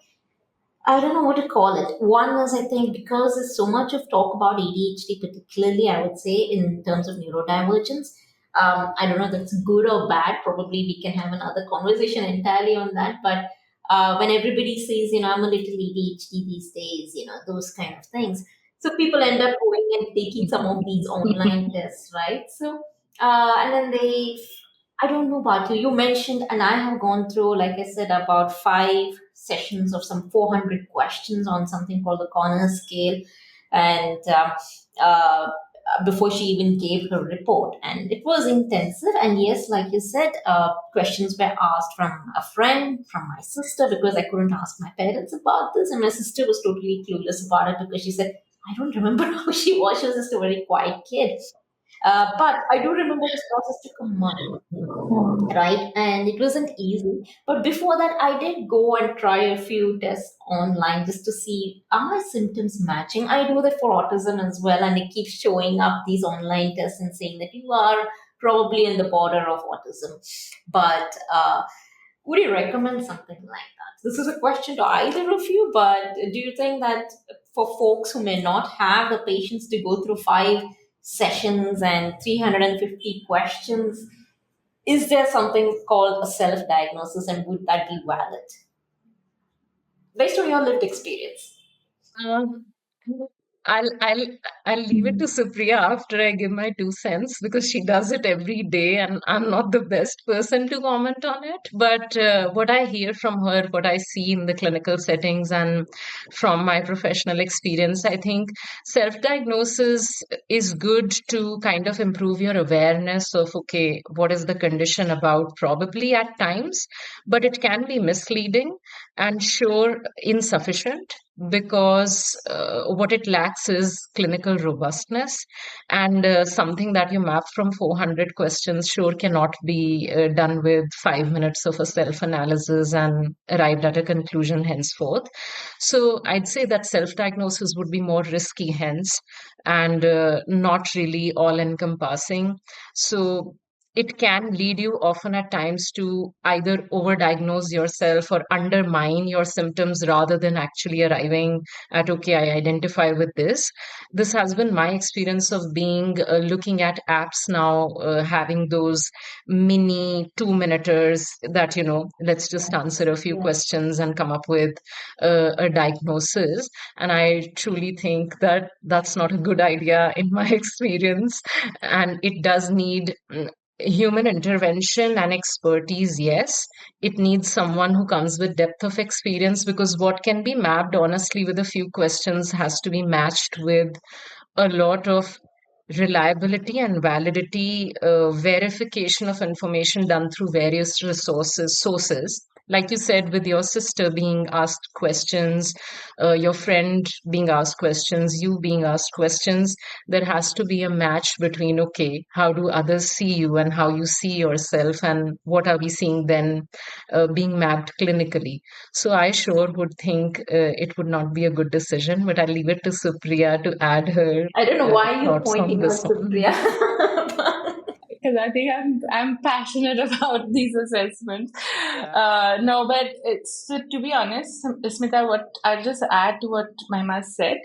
[SPEAKER 1] I don't know what to call it. One is, I think, because there's so much of talk about ADHD, particularly, I would say, in terms of neurodivergence. I don't know if that's good or bad. Probably we can have another conversation entirely on that. But when everybody says, I'm a little ADHD these days, those kind of things. So people end up going and taking some of these online tests, right? So, and then I don't know about you. You mentioned, and I have gone through, like I said, about 5 sessions of some 400 questions on something called the corner scale. And uh, before she even gave her report, and it was intensive. And yes, like you said, questions were asked from a friend, from my sister, because I couldn't ask my parents about this. And my sister was totally clueless about it, because she said, I don't remember how she was. She was just a very quiet kid. But I do remember this process took a month, right? And it wasn't easy. But before that, I did go and try a few tests online just to see, are my symptoms matching? I do that for autism as well, and it keeps showing up these online tests and saying that you are probably in the border of autism. But would you recommend something like that? This is a question to either of you, but do you think that for folks who may not have the patience to go through 5 sessions and 350 questions, is there something called a self diagnosis, and would that be valid based on your lived experience?
[SPEAKER 2] Um, I'll I'll I'll leave it to Supriya after I give my 2 cents because she does it every day and I'm not the best person to comment on it. But what I hear from her, what I see in the clinical settings and from my professional experience, I think self-diagnosis is good to kind of improve your awareness of, okay, what is the condition about probably at times, but it can be misleading and sure insufficient because what it lacks is clinical robustness and something that you map from 400 questions sure cannot be done with 5 minutes of a self analysis and arrived at a conclusion henceforth. So I'd say that self diagnosis would be more risky, hence, and not really all encompassing. So it can lead you often at times to either overdiagnose yourself or undermine your symptoms rather than actually arriving at, okay, I identify with this. This has been my experience of being looking at apps now, having those mini 2 minuters that, let's just
[SPEAKER 1] Yes,
[SPEAKER 2] answer a few
[SPEAKER 1] yes.
[SPEAKER 2] questions and come up with a diagnosis. And I truly think that that's not a good idea in my experience. And it does need human intervention and expertise, yes. It needs someone who comes with depth of experience because what can be mapped honestly with a few questions has to be matched with a lot of reliability and validity verification of information done through various resources sources, like you said, with your sister being asked questions, your friend being asked questions, you being asked questions. There has to be a match between, okay, how do others see you and how you see yourself, and what are we seeing then being mapped clinically. So I sure would think it would not be a good decision, but I'll leave it to Supriya to add her
[SPEAKER 1] I don't know why you're
[SPEAKER 2] thoughts on
[SPEAKER 1] pointing
[SPEAKER 2] this
[SPEAKER 1] out
[SPEAKER 2] one.
[SPEAKER 1] Supriya.
[SPEAKER 3] Because I think I'm passionate about these assessments.
[SPEAKER 2] Yeah.
[SPEAKER 3] No, but it's to be honest, Smita, what I'll just add to what Mahima said.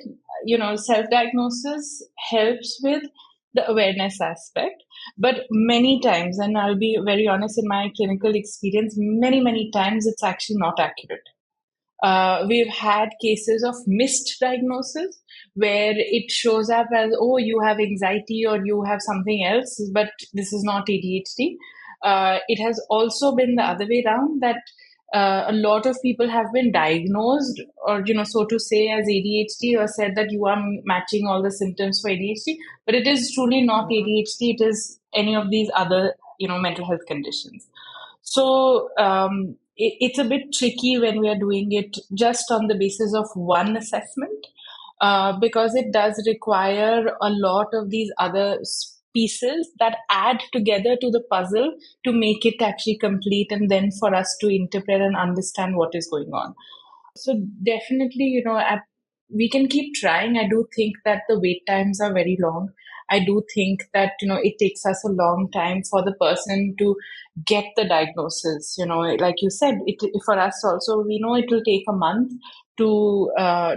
[SPEAKER 3] Self-diagnosis helps with the awareness aspect, but many times, and I'll be very honest, in my clinical experience, many times it's actually not accurate. We've had cases of missed diagnosis where it shows up as, oh, you have anxiety or you have something else, but this is not ADHD. It has also been the other way around that a lot of people have been diagnosed or, so to say, as ADHD or said that you are matching all the symptoms for ADHD, but it is truly not ADHD. It is any of these other, mental health conditions. So it's a bit tricky when we are doing it just on the basis of one assessment, because it does require a lot of these other pieces that add together to the puzzle to make it actually complete and then for us to interpret and understand what is going on. So definitely, we can keep trying. I do think that the wait times are very long. I do think that, it takes us a long time for the person to get the diagnosis. Like you said, for us also, we know it will take a month to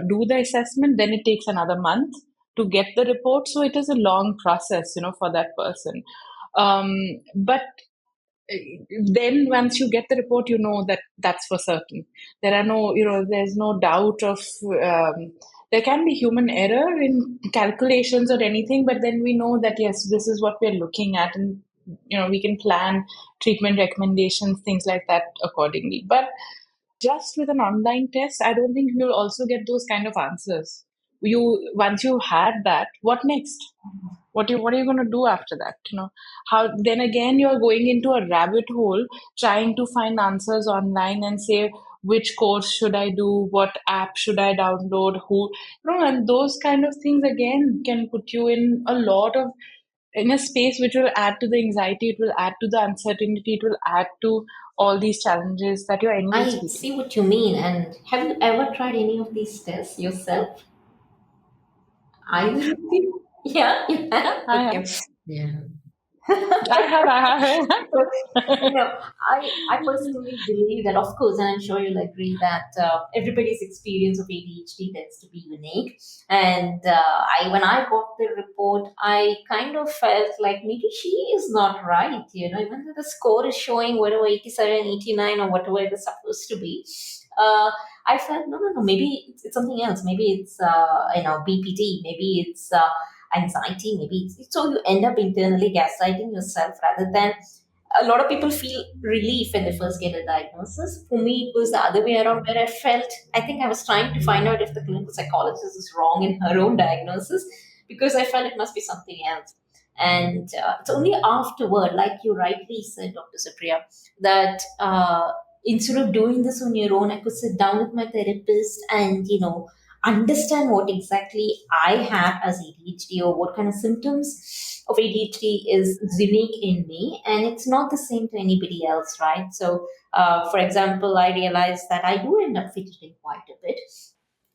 [SPEAKER 3] do the assessment. Then it takes another month to get the report. So it is a long process, for that person. But then once you get the report, you know that that's for certain. There are no, there's no doubt of, there can be human error in calculations or anything, but then we know that yes, this is what we're looking at, and we can plan treatment recommendations, things like that accordingly. But just with an online test, I don't think you'll also get those kind of answers. Once you had that, what next? What are you going to do after that? How then again you're going into a rabbit hole trying to find answers online and say which course should I do, what app should I download, who, and those kind of things again can put you in a lot of in a space which will add to the anxiety, it will add to the uncertainty, it will add to all these challenges that you're anyways
[SPEAKER 1] I
[SPEAKER 3] feeling.
[SPEAKER 1] see what you mean. And have you ever tried any of these tests yourself? I yeah, you have.
[SPEAKER 3] I have.
[SPEAKER 1] Okay.
[SPEAKER 2] Yeah.
[SPEAKER 3] I
[SPEAKER 1] So,
[SPEAKER 3] have.
[SPEAKER 1] I personally believe that, of course, and I'm sure you'll agree that everybody's experience of ADHD tends to be unique. And when I got the report, I kind of felt like maybe she is not right. Even though the score is showing whatever 87, 89, or whatever it is supposed to be. Uh, I felt no. Maybe it's something else. Maybe it's BPD. Maybe it's anxiety. Maybe so you end up internally gaslighting yourself rather than a lot of people feel relief when they first get a diagnosis. For me, it was the other way around where I think I was trying to find out if the clinical psychologist is wrong in her own diagnosis because I felt it must be something else. And it's only afterward, like you rightly said, Dr. Supriya, that instead of doing this on your own, I could sit down with my therapist and, understand what exactly I have as ADHD or what kind of symptoms of ADHD is unique in me, and it's not the same to anybody else, right? So, for example, I realized that I do end up fidgeting quite a bit,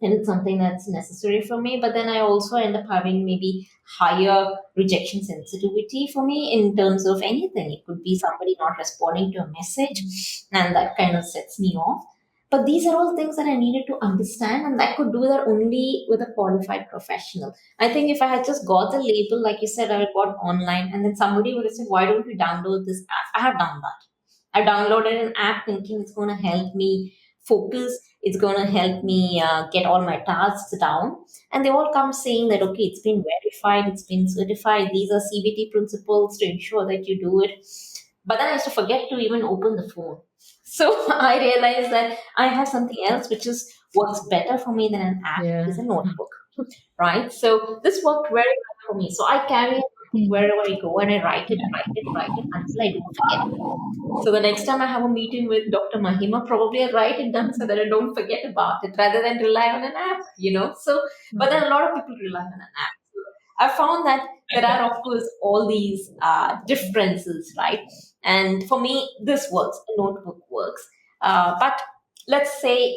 [SPEAKER 1] and it's something that's necessary for me. But then I also end up having maybe higher rejection sensitivity for me in terms of anything. It could be somebody not responding to a message, and that kind of sets me off. But these are all things that I needed to understand, and I could do that only with a qualified professional. I think if I had just got the label, like you said, I got online, and then somebody would have said, "Why don't you download this app?" I have done that. I downloaded an app thinking it's going to help me focus, it's going to help me get all my tasks down. And they all come saying that, okay, it's been verified, it's been certified, these are CBT principles to ensure that you do it. But then I used to forget to even open the phone. So I realized that I have something else which is works better for me than an app is
[SPEAKER 2] Yeah.
[SPEAKER 1] a notebook, right? So this worked very well for me. So I carry it wherever I go and I write it until I don't forget. So the next time I have a meeting with Dr. Mahima, probably I write it down so that I don't forget about it rather than rely on an app. So, but then a lot of people rely on an app. So I found that there are, of course, all these differences, right? And for me, this works, a notebook works. But let's say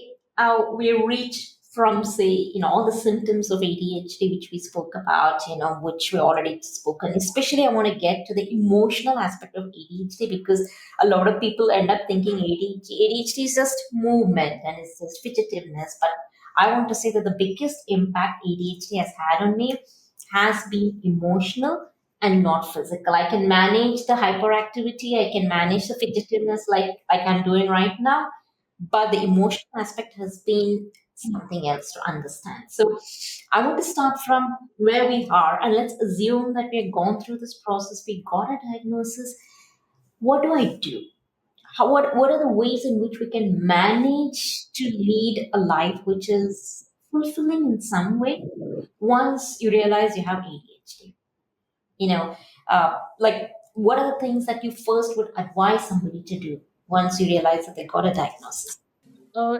[SPEAKER 1] we reach from, say, all the symptoms of ADHD, which we spoke about, which we already spoken. Especially, I want to get to the emotional aspect of ADHD because a lot of people end up thinking ADHD is just movement and it's just fidgetedness. But I want to say that the biggest impact ADHD has had on me has been emotional and not physical. I can manage the hyperactivity, I can manage the fidgetedness like I'm doing right now, but the emotional aspect has been something else to understand. So I want to start from where we are and let's assume that we have gone through this process, we got a diagnosis. What do I do? What are the ways in which we can manage to lead a life which is fulfilling in some way once you realize you have ADHD? You know, like what are the things that you first would advise somebody to do once you realize that they got a diagnosis?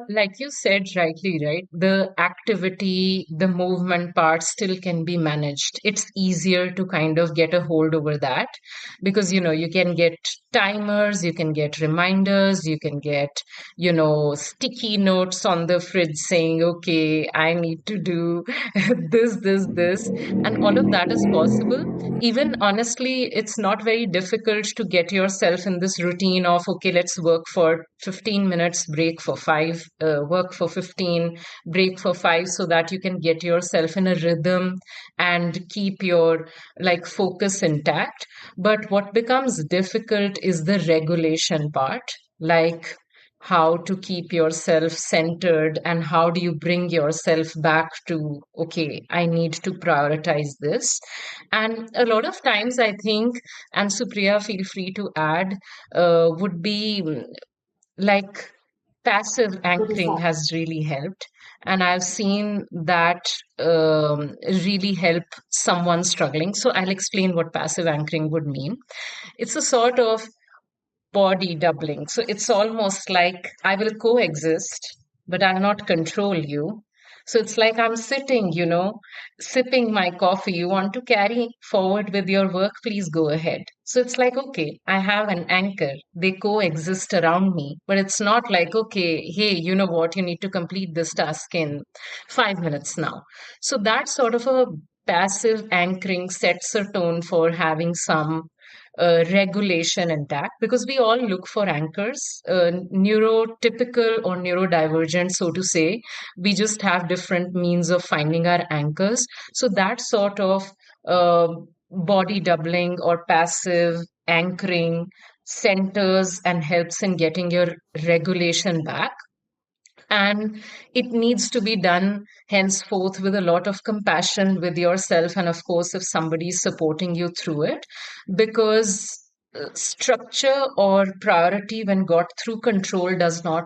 [SPEAKER 2] Like you said rightly, right? The activity, the movement part still can be managed. It's easier to kind of get a hold over that because, you can get timers, you can get reminders, you can get, sticky notes on the fridge saying, okay, I need to do this. And all of that is possible. Even honestly, it's not very difficult to get yourself in this routine of, okay, let's work for 15 minutes, break for 5, work for 15, break for 5, so that you can get yourself in a rhythm and keep your like focus intact. But what becomes difficult is the regulation part, like how to keep yourself centered and how do you bring yourself back to, okay, I need to prioritize this. And a lot of times, I think, and Supriya, feel free to add, would be like passive
[SPEAKER 1] What is
[SPEAKER 2] anchoring
[SPEAKER 1] that?
[SPEAKER 2] has really helped. And I've seen that really help someone struggling. So I'll explain what passive anchoring would mean. It's a sort of body doubling. So it's almost like I will coexist, but I'll not control you. So it's like I'm sitting, sipping my coffee. You want to carry forward with your work? Please go ahead. So it's like, okay, I have an anchor. They coexist around me, but it's not like, okay, hey, you know what? You need to complete this task in 5 minutes now. So that sort of a passive anchoring sets a tone for having some regulation intact, because we all look for anchors, neurotypical or neurodivergent, so to say. We just have different means of finding our anchors. So that sort of uh, body doubling or passive anchoring centers and helps in getting your regulation back. And it needs to be done henceforth with a lot of compassion with yourself, and of course if somebody is supporting you through it, because structure or priority when got through control does not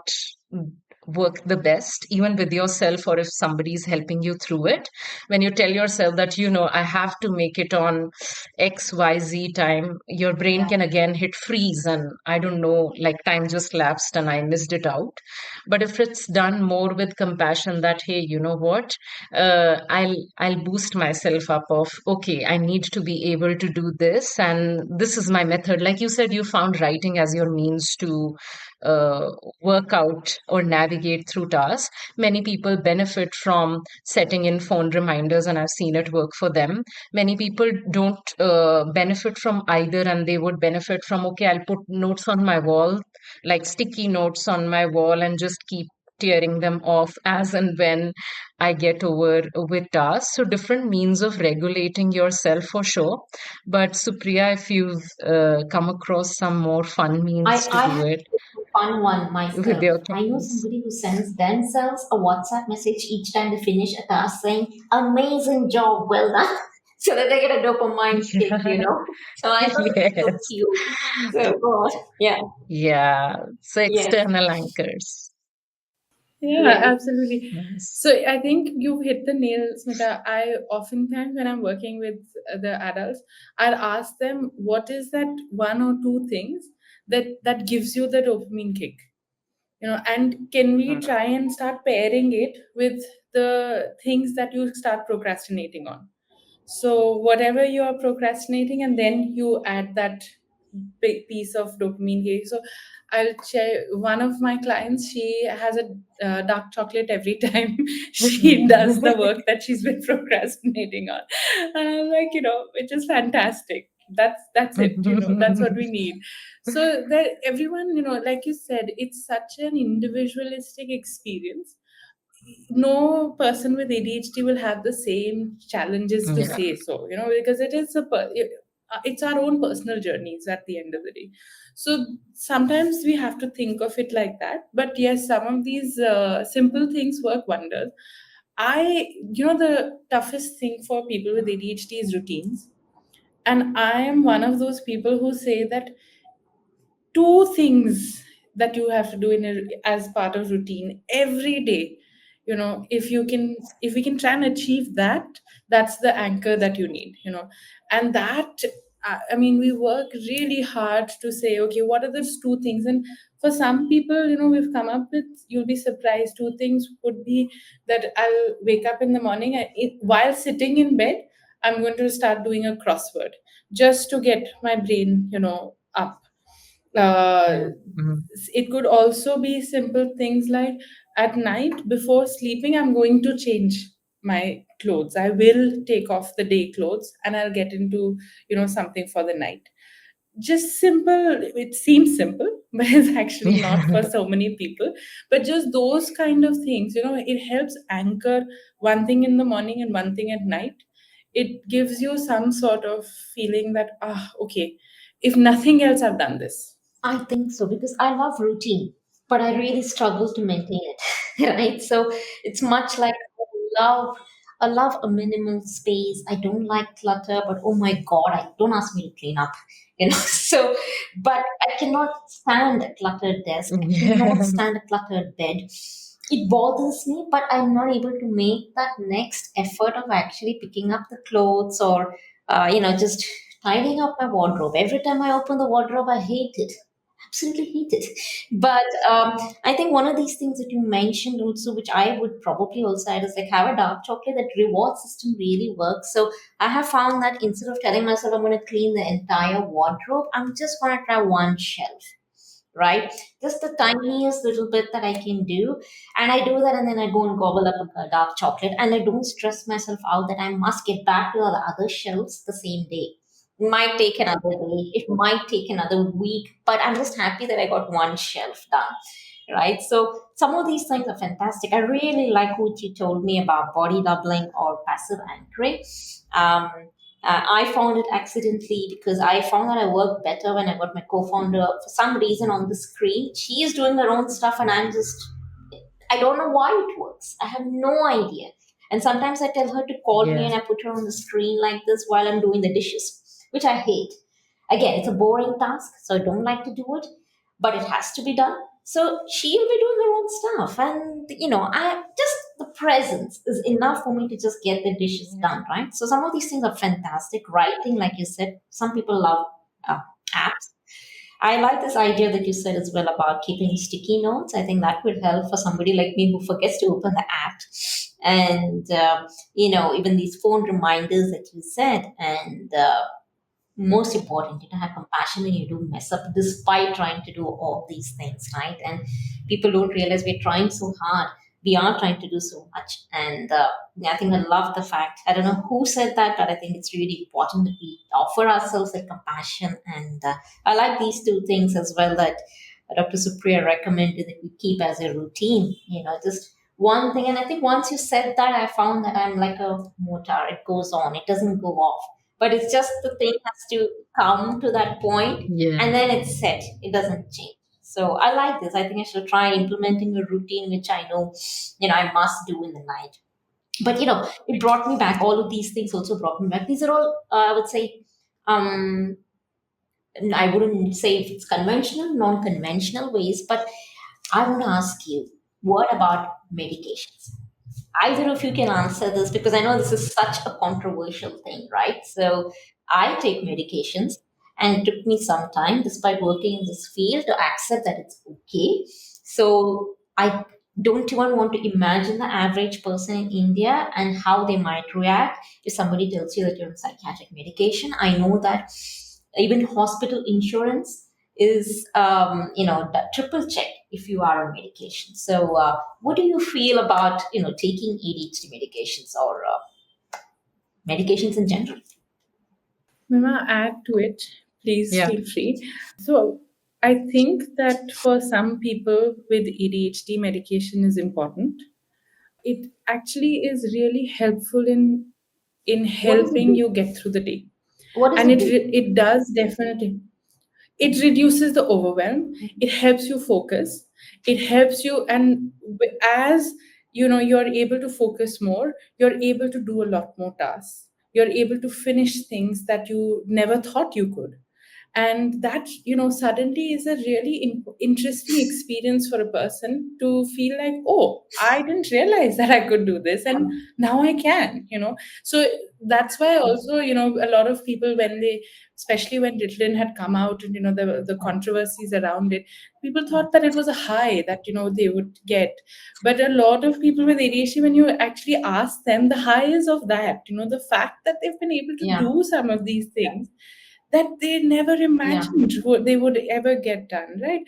[SPEAKER 2] work the best, even with yourself, or if somebody is helping you through it. When you tell yourself that, I have to make it on XYZ time, your brain
[SPEAKER 1] Yeah.
[SPEAKER 2] can again hit freeze, and I don't know, like time just lapsed and I missed it out. But if it's done more with compassion, that hey, you know what, I'll boost myself up of, okay, I need to be able to do this, and this is my method. Like you said, you found writing as your means to uh, work out or navigate through tasks. Many people benefit from setting in phone reminders, and I've seen it work for them. Many people don't benefit from either, and they would benefit from, okay, I'll put notes on my wall, like sticky notes on my wall, and just keep tearing them off as and when I get over with tasks. So different means of regulating yourself for sure. But Supriya, if you've come across some more fun means to
[SPEAKER 1] I
[SPEAKER 2] do
[SPEAKER 1] have
[SPEAKER 2] it
[SPEAKER 1] a fun one
[SPEAKER 2] with
[SPEAKER 1] myself.
[SPEAKER 2] your
[SPEAKER 1] I know
[SPEAKER 2] clients.
[SPEAKER 1] somebody who sends themselves a WhatsApp message each time they finish a task saying, "Amazing job, well done," so that they get a dopamine kick,
[SPEAKER 2] Yeah.
[SPEAKER 1] So I thought it was so
[SPEAKER 2] Yes.
[SPEAKER 1] cute. So, God, yeah,
[SPEAKER 2] Yeah. So
[SPEAKER 1] yes,
[SPEAKER 2] external anchors.
[SPEAKER 3] Yeah,
[SPEAKER 1] yes.
[SPEAKER 3] absolutely.
[SPEAKER 2] Yes.
[SPEAKER 3] So I think you've hit the nail, Smita. I oftentimes, when I'm working with the adults, I'll ask them, what is that one or two things that gives you the dopamine kick? And can we try and start pairing it with the things that you start procrastinating on? So whatever you are procrastinating, and then you add that big piece of dopamine cake. So I'll share one of my clients. She has a dark chocolate every time she does the work that she's been procrastinating on. And I'm like, which is fantastic. That's it. That's what we need. So that everyone, like you said, it's such an individualistic experience. No person with ADHD will have the same challenges to
[SPEAKER 2] Yeah.
[SPEAKER 3] say so, because it's our own personal journeys at the end of the day. So sometimes we have to think of it like that. But yes, some of these simple things work wonders. The toughest thing for people with ADHD is routines. And I am one of those people who say that two things that you have to do as part of routine every day, if we can try and achieve that, that's the anchor that you need, and that, I mean, we work really hard to say, okay, what are those two things? And for some people, we've come up with, you'll be surprised, two things would be that I'll wake up in the morning and while sitting in bed, I'm going to start doing a crossword just to get my brain, up. uh,
[SPEAKER 2] Yeah. Mhm.
[SPEAKER 3] it could also be simple things like, at night before sleeping, I'm going to change my clothes. I will take off the day clothes and I'll get into, something for the night. Just simple, it seems simple, but it's actually not for so many people. But just those kind of things, it helps anchor one thing in the morning and one thing at night. It gives you some sort of feeling that, okay, if nothing else, I've done this.
[SPEAKER 1] I think so because I love routine, but I really struggle to maintain it. Right? So it's much like I love a minimal space. I don't like clutter, but oh my god, I don't ask me to clean up. So but I cannot stand a cluttered desk. I cannot
[SPEAKER 2] Yeah.
[SPEAKER 1] stand a cluttered bed. It bothers me, but I'm not able to make that next effort of actually picking up the clothes or just tidying up my wardrobe. Every time I open the wardrobe, I hate it. Absolutely hate it. But I think one of these things that you mentioned also, which I would probably also add, is like have a dark chocolate. That reward system really works. So I have found that instead of telling myself I'm going to clean the entire wardrobe, I'm just going to try one shelf, right? Just the tiniest little bit that I can do. And I do that, and then I go and gobble up a dark chocolate, and I don't stress myself out that I must get back to the other shelves the same day. It might take another day, it might take another week, but I'm just happy that I got one shelf done. Right. So some of these things are fantastic. I really like what you told me about body doubling or passive anchoring. Um, I found it accidentally because I found that I work better when I got my co-founder for some reason on the screen. She is doing her own stuff, and I don't know why it works. I have no idea. And sometimes I tell her to call me,
[SPEAKER 2] Yeah.
[SPEAKER 1] and I put her on the screen like this while I'm doing the dishes, which I hate. Again, it's a boring task, so I don't like to do it, but it has to be done. So she'll be doing her own stuff. And, I just, the presence is enough for me to just get the dishes
[SPEAKER 2] Yeah.
[SPEAKER 1] done, right? So some of these things are fantastic. Writing, like you said, some people love uh, apps. I like this idea that you said as well about keeping sticky notes. I think that would help for somebody like me who forgets to open the app. And, even these phone reminders that you said. And most important, have compassion when you do mess up, despite trying to do all these things, right? And people don't realize we're trying so hard. We are trying to do so much. And I think I love the fact, I don't know who said that, but I think it's really important that we offer ourselves that compassion. And I like these two things as well that Dr. Supriya recommended that we keep as a routine, just one thing. And I think once you said that, I found that I'm like a motor. It goes on, it doesn't go off, but it's just the thing has to come to that point,
[SPEAKER 2] Yeah.
[SPEAKER 1] and then it's set, it doesn't change. So I like this. I think I should try implementing a routine which I know, I must do in the night. But it brought me back, all of these things also brought me back. These are all I would say, um I wouldn't say if it's conventional, non-conventional ways, but I want to ask you, what about medications? Either of you can answer this, because I know this is such a controversial thing, right? So I take medications, and it took me some time, despite working in this field, to accept that it's okay. So I don't even want to imagine the average person in India and how they might react if somebody tells you that you're on psychiatric medication. I know that even hospital insurance is triple check if you are on medication. So what do you feel about taking ADHD medications or medications in general?
[SPEAKER 3] Mima, add to it, please
[SPEAKER 2] Yeah.
[SPEAKER 3] feel free. So, I think that for some people with ADHD, medication is important. It actually is really helpful in
[SPEAKER 1] What does it
[SPEAKER 3] helping
[SPEAKER 1] do?
[SPEAKER 3] you get through the day,
[SPEAKER 1] What does
[SPEAKER 3] and
[SPEAKER 1] it do?
[SPEAKER 3] it does definitely. It reduces the overwhelm. It helps you focus. It helps you, and as you're able to focus more, you're able to do a lot more tasks. You're able to finish things that you never thought you could, and that suddenly is a really interesting experience for a person to feel like, oh, I didn't realize that I could do this, and now I can. So that's why also a lot of people, when they, especially when Ritalin had come out, and the controversies around it, people thought that it was a high that they would get. But a lot of people with ADHD, when you actually ask them, the high is of that, the fact that they've been able to
[SPEAKER 1] Yeah,
[SPEAKER 3] do some of these things that they never
[SPEAKER 1] yeah,
[SPEAKER 3] imagined they would ever get done, right?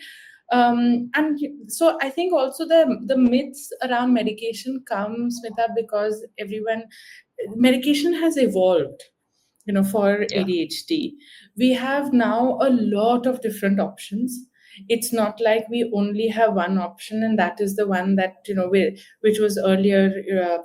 [SPEAKER 3] And so I think also the myths around medication comes with that, because everyone, medication has evolved, for
[SPEAKER 2] Yeah.
[SPEAKER 3] ADHD. We have now a lot of different options. It's not like we only have one option, and that is the one that which was earlier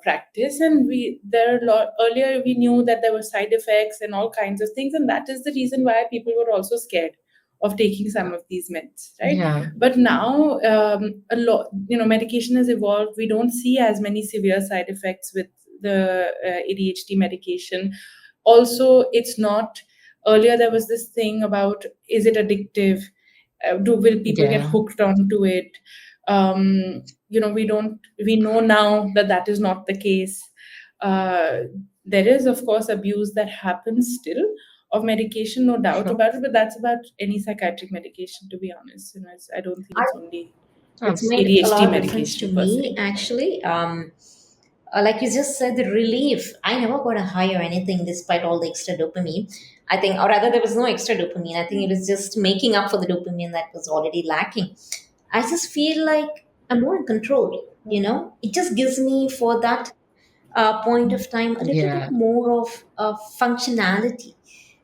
[SPEAKER 3] practice. And we there are a lot earlier we knew that there were side effects and all kinds of things, and that is the reason why people were also scared of taking some of these meds, right?
[SPEAKER 2] Yeah.
[SPEAKER 3] But now a lot, medication has evolved. We don't see as many severe side effects with the ADHD medication. Also, it's not, earlier there was this thing about, is it addictive? Do Will people get
[SPEAKER 2] Yeah.
[SPEAKER 3] hooked onto it? We know now that that is not the case. uh, there is, of course, abuse that happens still of medication, no doubt about it, but that's about any psychiatric medication, to be honest. I don't think it's only
[SPEAKER 1] It's made a
[SPEAKER 3] ADHD
[SPEAKER 1] lot of difference to
[SPEAKER 3] medication per
[SPEAKER 1] me,
[SPEAKER 3] se.
[SPEAKER 1] actually. Like you just said, the relief. I never got a high or anything despite all the extra dopamine. I think, or rather, there was no extra dopamine. I think it was just making up for the dopamine that was already lacking. I just feel like I'm more in control. It just gives me for that point of time a little bit
[SPEAKER 2] Yeah.
[SPEAKER 1] more of functionality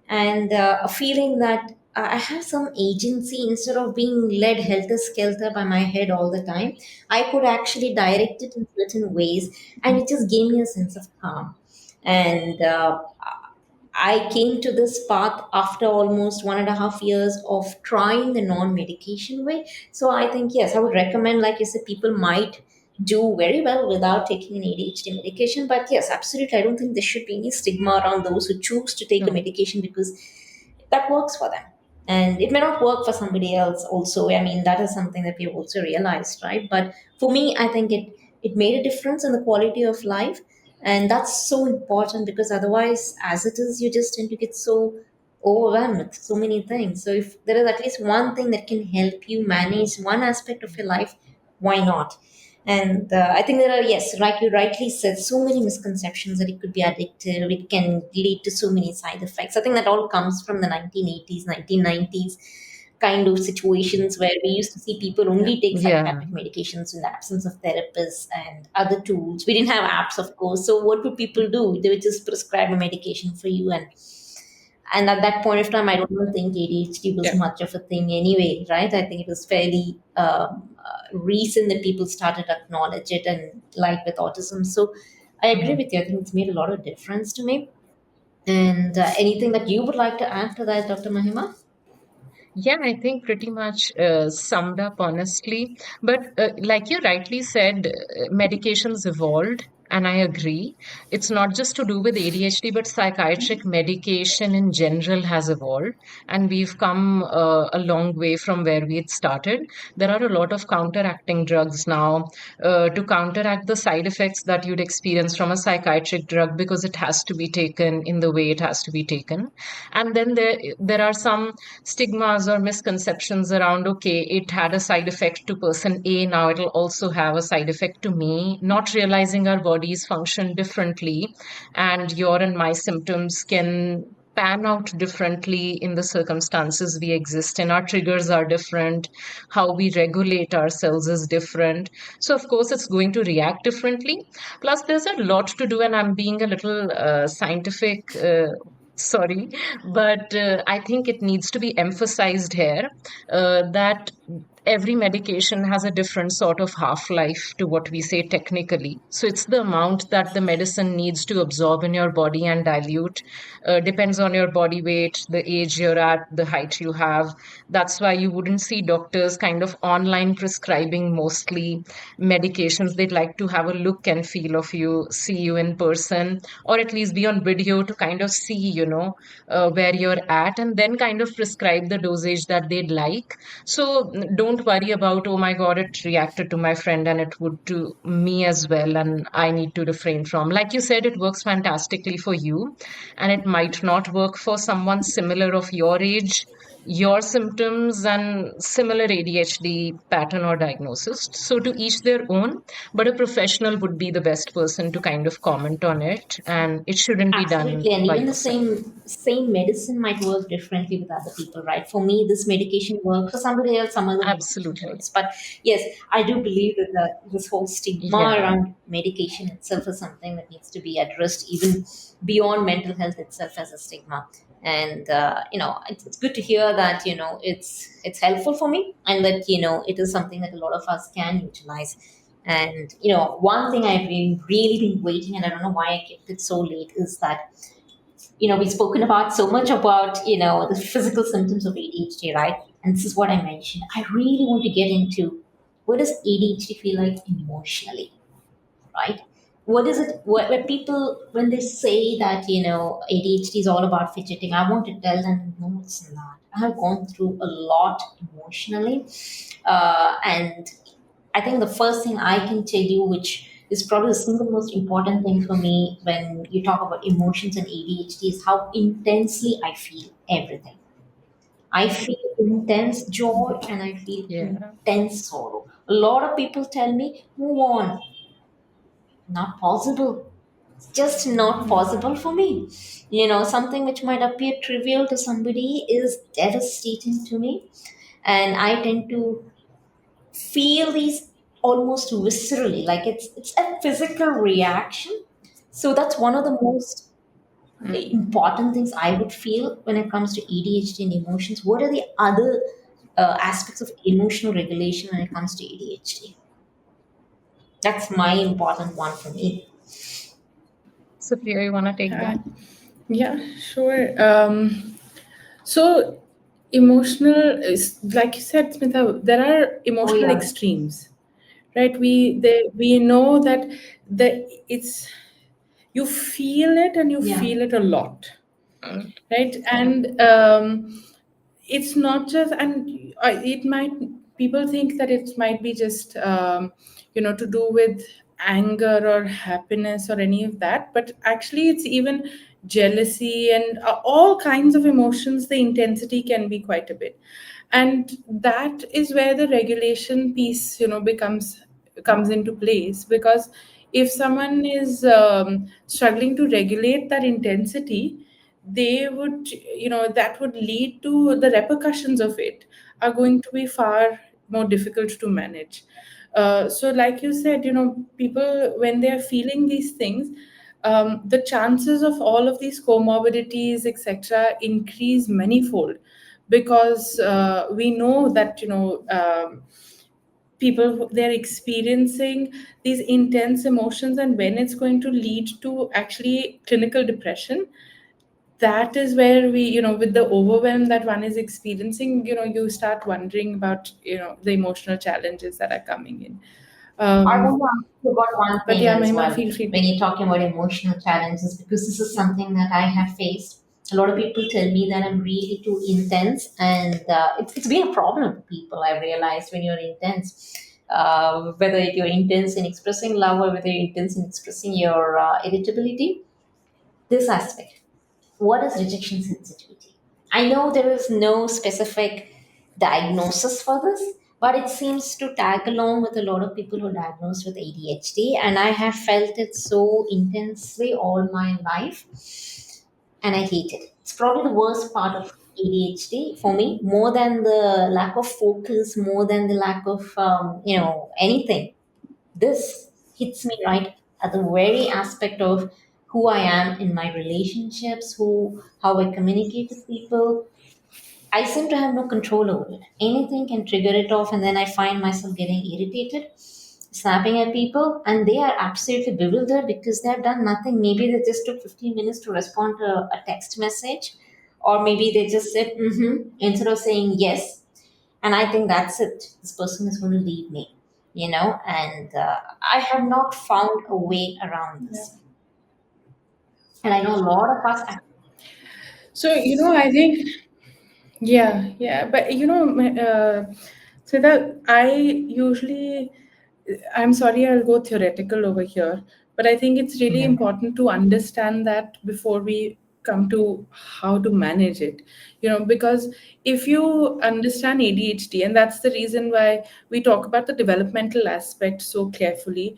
[SPEAKER 1] and a feeling that I have some agency instead of being led helter skelter by my head all the time. I could actually direct it in certain ways, and it just gave me a sense of calm. And I came to this path after almost 1.5 years of trying the non medication way. So I think, yes, I would recommend, like you said, people might do very well without taking an ADHD medication. But yes, absolutely, I don't think there should be any stigma around those who choose to take a
[SPEAKER 2] Hmm.
[SPEAKER 1] medication because that works for them. And it may not work for somebody else also. I mean, that is something that we've also realized, right? But for me, I think it made a difference in the quality of life. And that's so important because otherwise, as it is, you just tend to get so overwhelmed with so many things. So if there is at least one thing that can help you manage one aspect of your life, why not? And I think there are, yes, like you rightly said, so many misconceptions that it could be addictive. It can lead to so many side effects. I think that all comes from the 1980s, 1990s kind of situations where we used to see people only take
[SPEAKER 2] Yeah.
[SPEAKER 1] psychiatric medications in the absence of therapists and other tools. We didn't have apps, of course. So what would people do? They would just prescribe a medication for you, and at that point of time, I don't think ADHD was
[SPEAKER 3] Yeah.
[SPEAKER 1] much of a thing anyway, right? I think it was fairly recent that people started to acknowledge it and like with autism. So I agree
[SPEAKER 2] Mhm.
[SPEAKER 1] with you. I think it's made a lot of difference to me. And anything that you would like to add to that, Dr. Mahima?
[SPEAKER 2] Yeah, I think pretty much summed up honestly. But like you rightly said, medications evolved, and I agree. It's not just to do with ADHD, but psychiatric medication in general has evolved, and we've come a long way from where we had started. There are a lot of counteracting drugs now to counteract the side effects that you'd experience from a psychiatric drug because it has to be taken in the way it has to be taken. And then there are some stigmas or misconceptions around, okay, it had a side effect to person A, now it'll also have a side effect to me, not realizing our bodies function differently, and your and my symptoms can pan out differently in the circumstances we exist in. Our triggers are different, how we regulate ourselves is different, so of course it's going to react differently. Plus there's a lot to do, and I'm being a little scientific, sorry, but I think it needs to be emphasized here that every medication has a different sort of half life to what we say technically. So it's the amount that the medicine needs to absorb in your body and dilute. Depends on your body weight, the age you're at, the height you have. That's why you wouldn't see doctors kind of online prescribing mostly medications. They'd like to have a look and feel of you, see you in person, or at least be on video to kind of see, where you're at, and then kind of prescribe the dosage that they'd like. So don't worry about, oh my God, it reacted to my friend and it would to me as well, and I need to refrain from. Like you said, it works fantastically for you, and it might not work for someone similar of your age, your symptoms, and similar ADHD pattern or diagnosis. So to each their own, but a professional would be the best person to kind of comment on it, and it shouldn't be done
[SPEAKER 1] Absolutely, and
[SPEAKER 2] by
[SPEAKER 1] even the
[SPEAKER 2] yourself.
[SPEAKER 1] same medicine might work differently with other people, right? For me, this medication works. For somebody else, some other medication
[SPEAKER 2] Absolutely.
[SPEAKER 1] works. But yes, I do believe that this whole stigma
[SPEAKER 2] Yeah.
[SPEAKER 1] around medication itself is something that needs to be addressed, even beyond mental health itself as a stigma. And it's good to hear that it's helpful for me, and that it is something that a lot of us can utilize. And one thing I've been really been waiting, and I don't know why I kept it so late, is that we've spoken about so much about the physical symptoms of ADHD, right? And this is what I mentioned. I really want to get into what does ADHD feel like emotionally, right? What is it? Where people when they say that ADHD is all about fidgeting, I want to tell them no, it's not. I have gone through a lot emotionally, and I think the first thing I can tell you, which is probably the single most important thing for me when you talk about emotions and ADHD is how intensely I feel everything. I feel intense joy and I feel
[SPEAKER 2] Yeah.
[SPEAKER 1] intense sorrow. A lot of people tell me, move on. Not possible. It's just not possible for me. Something which might appear trivial to somebody is devastating to me. And I tend to feel these almost viscerally, like it's a physical reaction. So that's one of the most important things I would feel when it comes to ADHD and emotions. What are the other aspects of emotional regulation when it comes to ADHD? That's my important one for me.
[SPEAKER 2] Supriya, you wanna take
[SPEAKER 3] Uh,
[SPEAKER 2] that?
[SPEAKER 3] yeah, sure. So emotional is like you said, Smitha, there are
[SPEAKER 1] Oh
[SPEAKER 3] emotional
[SPEAKER 1] yeah,
[SPEAKER 3] extremes, right? We know that it's you feel it and you
[SPEAKER 1] yeah.
[SPEAKER 3] feel it a lot,
[SPEAKER 2] Mm,
[SPEAKER 3] right?
[SPEAKER 2] yeah.
[SPEAKER 3] And it's not just, and it might, people think that it might be just to do with anger or happiness or any of that, but actually it's even jealousy and all kinds of emotions. The intensity can be quite a bit, and that is where the regulation piece becomes comes into place, because if someone is struggling to regulate that intensity, they would, that would lead to the repercussions of it are going to be far more difficult to manage. So like you said, people when they're feeling these things, the chances of all of these comorbidities etc increase manifold, because we know that people they're experiencing these intense emotions, and when it's going to lead to actually clinical depression, that is where we, with the overwhelm that one is experiencing, you start wondering about the emotional challenges that are coming in.
[SPEAKER 1] I want
[SPEAKER 3] um
[SPEAKER 1] to ask you about one
[SPEAKER 3] but
[SPEAKER 1] thing
[SPEAKER 3] yeah,
[SPEAKER 1] as
[SPEAKER 3] Mahima,
[SPEAKER 1] well
[SPEAKER 3] feel free
[SPEAKER 1] when
[SPEAKER 3] to.
[SPEAKER 1] you're talking about emotional challenges, because this is something that I have faced. A lot of people tell me that I'm really too intense, and it's been a problem for people. I've realized when you're intense, whether you're intense in expressing love or whether you're intense in expressing your irritability, this aspect. What is rejection sensitivity? I know there is no specific diagnosis for this, but it seems to tag along with a lot of people who are diagnosed with ADHD, and I have felt it so intensely all my life, and I hate it. It's probably the worst part of ADHD for me, more than the lack of focus, more than the lack of anything. This hits me right at the very aspect of who I am in my relationships, how I communicate with people. I seem to have no control over it. Anything can trigger it off, and then I find myself getting irritated, snapping at people, and they are absolutely bewildered because they have done nothing. Maybe they just took 15 minutes to respond to a text message, or maybe they just said instead of saying yes. And I think that's it. This person is going to leave me, and I have not found a way around this. And I know a lot of us.
[SPEAKER 3] So I think, yeah, yeah, but so that I usually, I'm sorry, I'll go theoretical over here, but I think it's really
[SPEAKER 1] Yeah.
[SPEAKER 3] important to understand that before we come to how to manage it. Because if you understand ADHD, and that's the reason why we talk about the developmental aspect so carefully,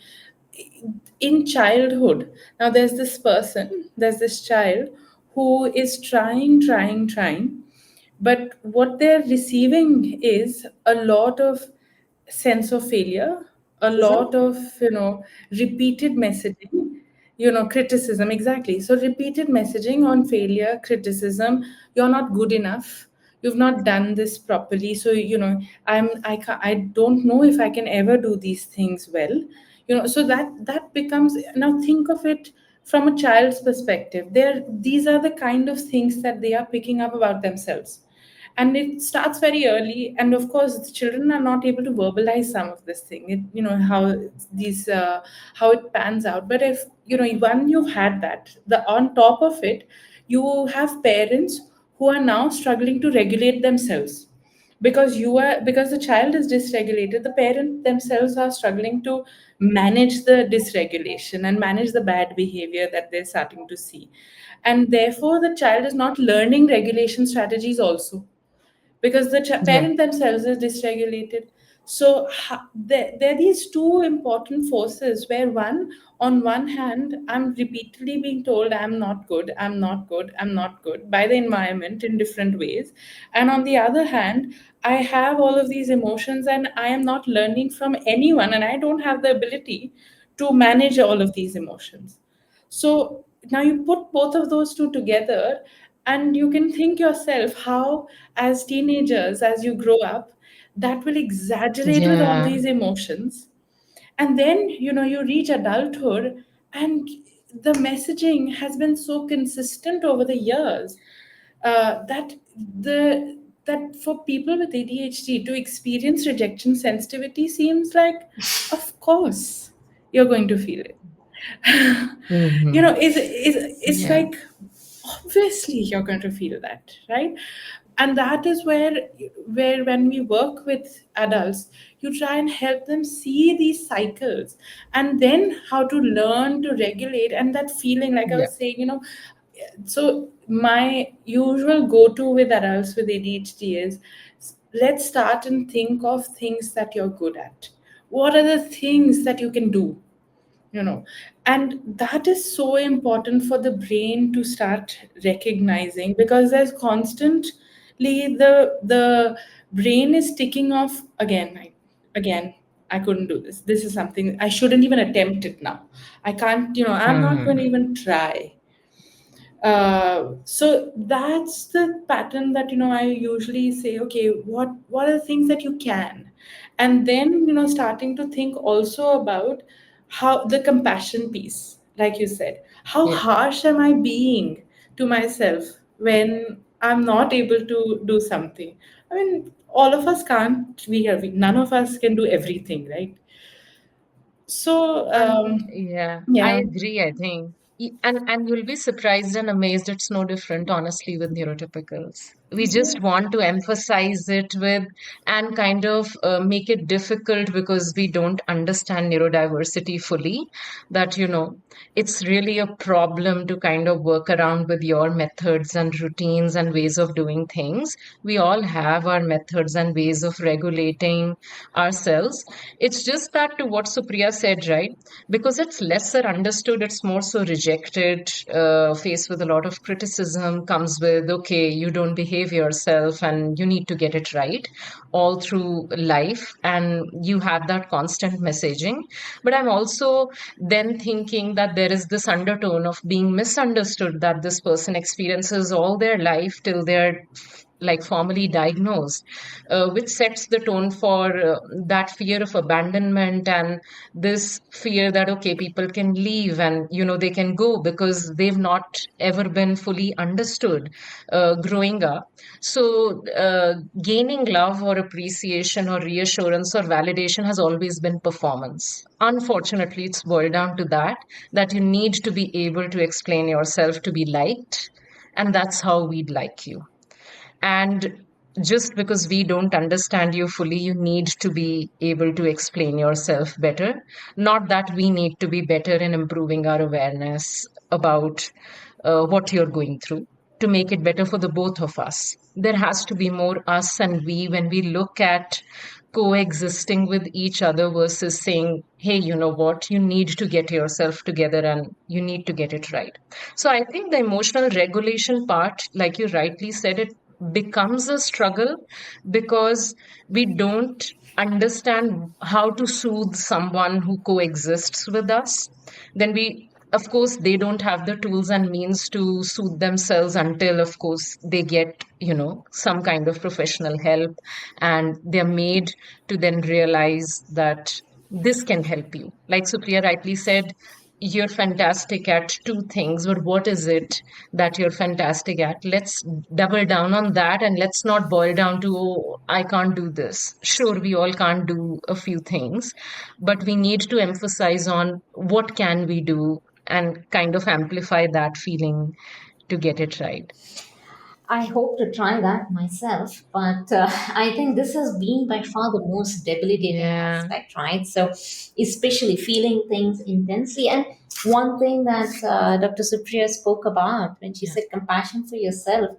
[SPEAKER 3] in childhood, now there's this child who is trying, but what they're receiving is a lot of sense of failure, a lot
[SPEAKER 1] Criticism.
[SPEAKER 3] of repeated messaging, criticism, exactly. So repeated messaging on failure, criticism, you're not good enough, you've not done this properly, so I don't know if I can ever do these things well. So that becomes, now think of it from a child's perspective. These are the kind of things that they are picking up about themselves, and it starts very early. And of course the children are not able to verbalize some of this thing, how it pans out. But if when you've had that, the on top of it, you have parents who are now struggling to regulate themselves, because the child is dysregulated, the parent themselves are struggling to manage the dysregulation and manage the bad behavior that they're starting to see, and therefore the child is not learning regulation strategies also, because the
[SPEAKER 2] Yeah.
[SPEAKER 3] parent themselves is dysregulated. So there are these two important forces where on one hand, I'm repeatedly being told I'm not good, I'm not good, I'm not good by the environment in different ways. And on the other hand, I have all of these emotions and I am not learning from anyone, and I don't have the ability to manage all of these emotions. So now you put both of those two together, and you can think yourself how, as teenagers, as you grow up, that will exaggerate with all
[SPEAKER 2] Yeah.
[SPEAKER 3] these emotions. And then, you reach adulthood, and the messaging has been so consistent over the years, that for people with ADHD to experience rejection sensitivity seems like, of course, you're going to feel it.
[SPEAKER 2] Hmm.
[SPEAKER 3] It's
[SPEAKER 2] Yeah.
[SPEAKER 3] like, obviously you're going to feel that, right? And that is where when we work with adults, you try and help them see these cycles, and then how to learn to regulate. And that feeling, like I
[SPEAKER 2] Yeah.
[SPEAKER 3] was saying, so my usual go-to with adults with ADHD is, let's start and think of things that you're good at. What are the things that you can do? you know and that is so important for the brain to start recognizing, because there's constantly the brain is ticking off again. I couldn't do this. This is something I shouldn't even attempt it now. I can't, I'm not going to
[SPEAKER 2] Hmm.
[SPEAKER 3] even try. So that's the pattern that, I usually say, okay, what are the things that you can, and then, starting to think also about how the compassion piece, like you said, how
[SPEAKER 2] Yeah.
[SPEAKER 3] harsh am I being to myself when I'm not able to do something. I mean, all of us can't. None of us can do everything, right? So
[SPEAKER 2] Yeah, I
[SPEAKER 3] yeah.
[SPEAKER 2] agree, I think. And you'll be surprised and amazed it's no different, honestly, with neurotypicals. We just want to emphasize it with and kind of make it difficult because we don't understand neurodiversity fully. That, it's really a problem to kind of work around with your methods and routines and ways of doing things. We all have our methods and ways of regulating ourselves. It's just that to what Supriya said, right? Because it's lesser understood, it's more so rejected, faced with a lot of criticism, comes with, okay, you don't behave yourself and you need to get it right all through life. And you have that constant messaging. But I'm also then thinking that there is this undertone of being misunderstood that this person experiences all their life till they're like formally diagnosed, which sets the tone for that fear of abandonment and this fear that okay, people can leave and they can go because they've not ever been fully understood growing up. So gaining love or appreciation or reassurance or validation has always been performance. Unfortunately, it's boiled down to that you need to be able to explain yourself to be liked, and that's how we'd like you. And just because we don't understand you fully, you need to be able to explain yourself better. Not that we need to be better in improving our awareness about what you're going through to make it better for the both of us. There has to be more us and we when we look at coexisting with each other versus saying, hey, you know what, you need to get yourself together and you need to get it right. So I think the emotional regulation part, like you rightly said, it becomes a struggle because we don't understand how to soothe someone who coexists with us. Then we, of course, they don't have the tools and means to soothe themselves until, of course, they get, some kind of professional help, and they're made to then realize that this can help you. Like Supriya rightly said, you're fantastic at two things, but what is it that you're fantastic at? Let's double down on that and let's not boil down to, oh, I can't do this. Sure, we all can't do a few things, but we need to emphasize on what can we do and kind of amplify that feeling to get it right.
[SPEAKER 1] I hope to try that myself, but I think this has been by far the most debilitating
[SPEAKER 2] Yeah.
[SPEAKER 1] aspect, right? So, especially feeling things intensely. And one thing that Dr. Supriya spoke about when she
[SPEAKER 2] Yeah.
[SPEAKER 1] said compassion for yourself,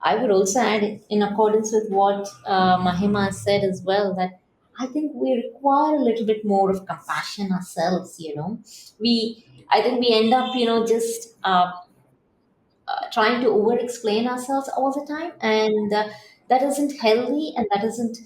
[SPEAKER 1] I would also add, in accordance with what Mahima said as well, that I think we require a little bit more of compassion ourselves. I think we end up, just trying to over explain ourselves all the time, and that isn't healthy and that isn't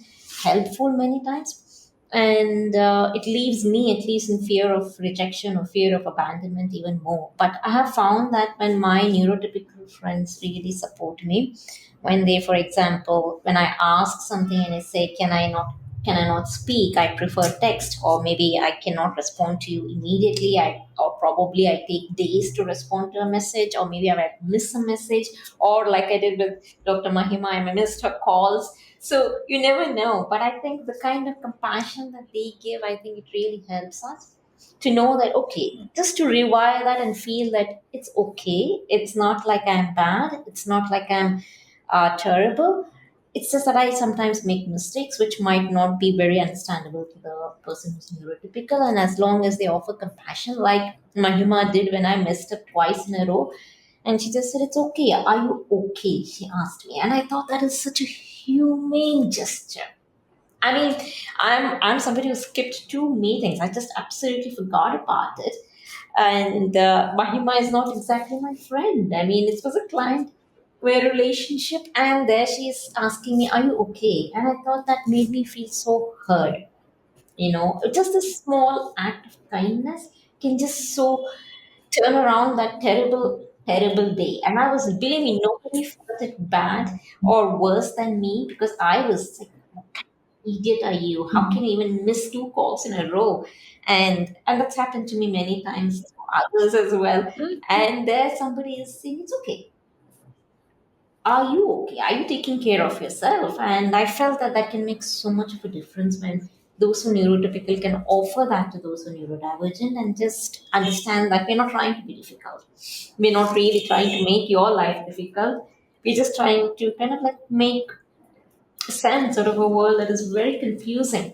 [SPEAKER 1] helpful many times. And it leaves me, at least, in fear of rejection or fear of abandonment even more. But I have found that when my neurotypical friends really support me, when they, for example, when I ask something and I say, can I not speak, I prefer text, or maybe I cannot respond to you immediately, or probably I take days to respond to a message, or maybe I might miss a message, or like I did with Dr. Mahima, I missed her calls. So you never know. But I think the kind of compassion that they give, I think it really helps us to know that, okay, just to rewire that and feel that it's okay. It's not like I'm bad. It's not like I'm terrible. It's just that I sometimes make mistakes which might not be very understandable to the person who's neurotypical. And as long as they offer compassion, like Mahima did when I messed up twice in a row, and she just said, "It's okay. Are you okay?" She asked me. And I thought that is such a humane gesture. I mean, I'm somebody who skipped two meetings. I just absolutely forgot about it. And Mahima is not exactly my friend. I mean, it was a client where relationship, and there she is asking me, "Are you okay?" And I thought that made me feel so heard. Just a small act of kindness can just so turn around that terrible, terrible day. And I was, believe me, nobody felt it bad or worse than me, because I was like, idiot are you? How can you even miss two calls in a row? And that's happened to me many times to others as well. And there somebody is saying, "It's okay. Are you okay? Are you taking care of yourself?" And I felt that that can make so much of a difference when those who are neurotypical can offer that to those who are neurodivergent, and just understand that we're not trying to be difficult. We're not really trying to make your life difficult. We're just trying to kind of like make sense out of a world that is very confusing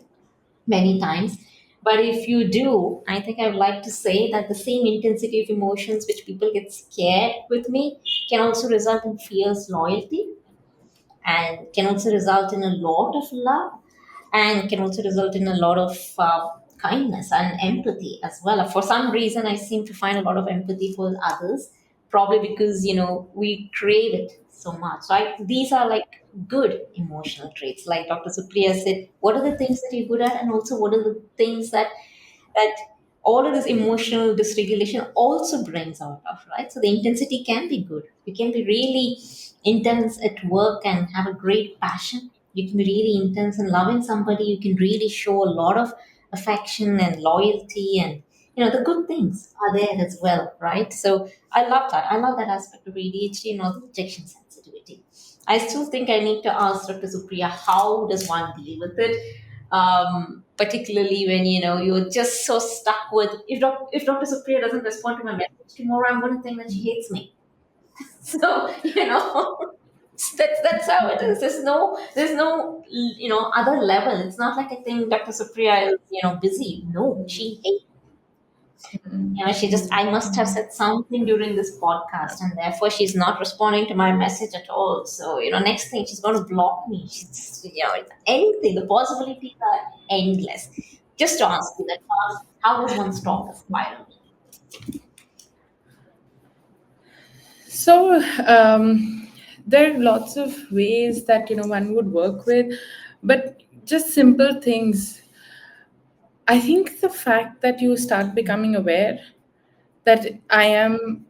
[SPEAKER 1] many times. But if you do, I think I would like to say that the same intensity of emotions which people get scared with me can also result in fierce loyalty, and can also result in a lot of love, and can also result in a lot of kindness and empathy as well. For some reason, I seem to find a lot of empathy for others, probably because we crave it so much. So these are like good emotional traits. Like Dr. Supriya said, what are the things that you're good at, and also what are the things that all of this emotional dysregulation also brings out of, right? So the intensity can be good. You can be really intense at work and have a great passion. You can be really intense in loving somebody. You can really show a lot of affection and loyalty, and the good things are there as well, right? So I love that. I love that aspect of ADHD and also rejection sensitivity. I still think I need to ask Dr. Supriya, how does one deal with it? Particularly when you're just so stuck with, if Dr. Supriya doesn't respond to my message tomorrow, I'm going to think that she hates me. So that's how it is. There's no other level. It's not like I think Dr. Supriya is busy. No, she hates. She just, I must have said something during this podcast, and therefore she's not responding to my message at all. So, next thing she's going to block me. She's, anything. The possibilities are endless. Just to ask you that, how does one stop the spiral?
[SPEAKER 3] So there are lots of ways that one would work with, but just simple things. I think the fact that you start becoming aware that I am,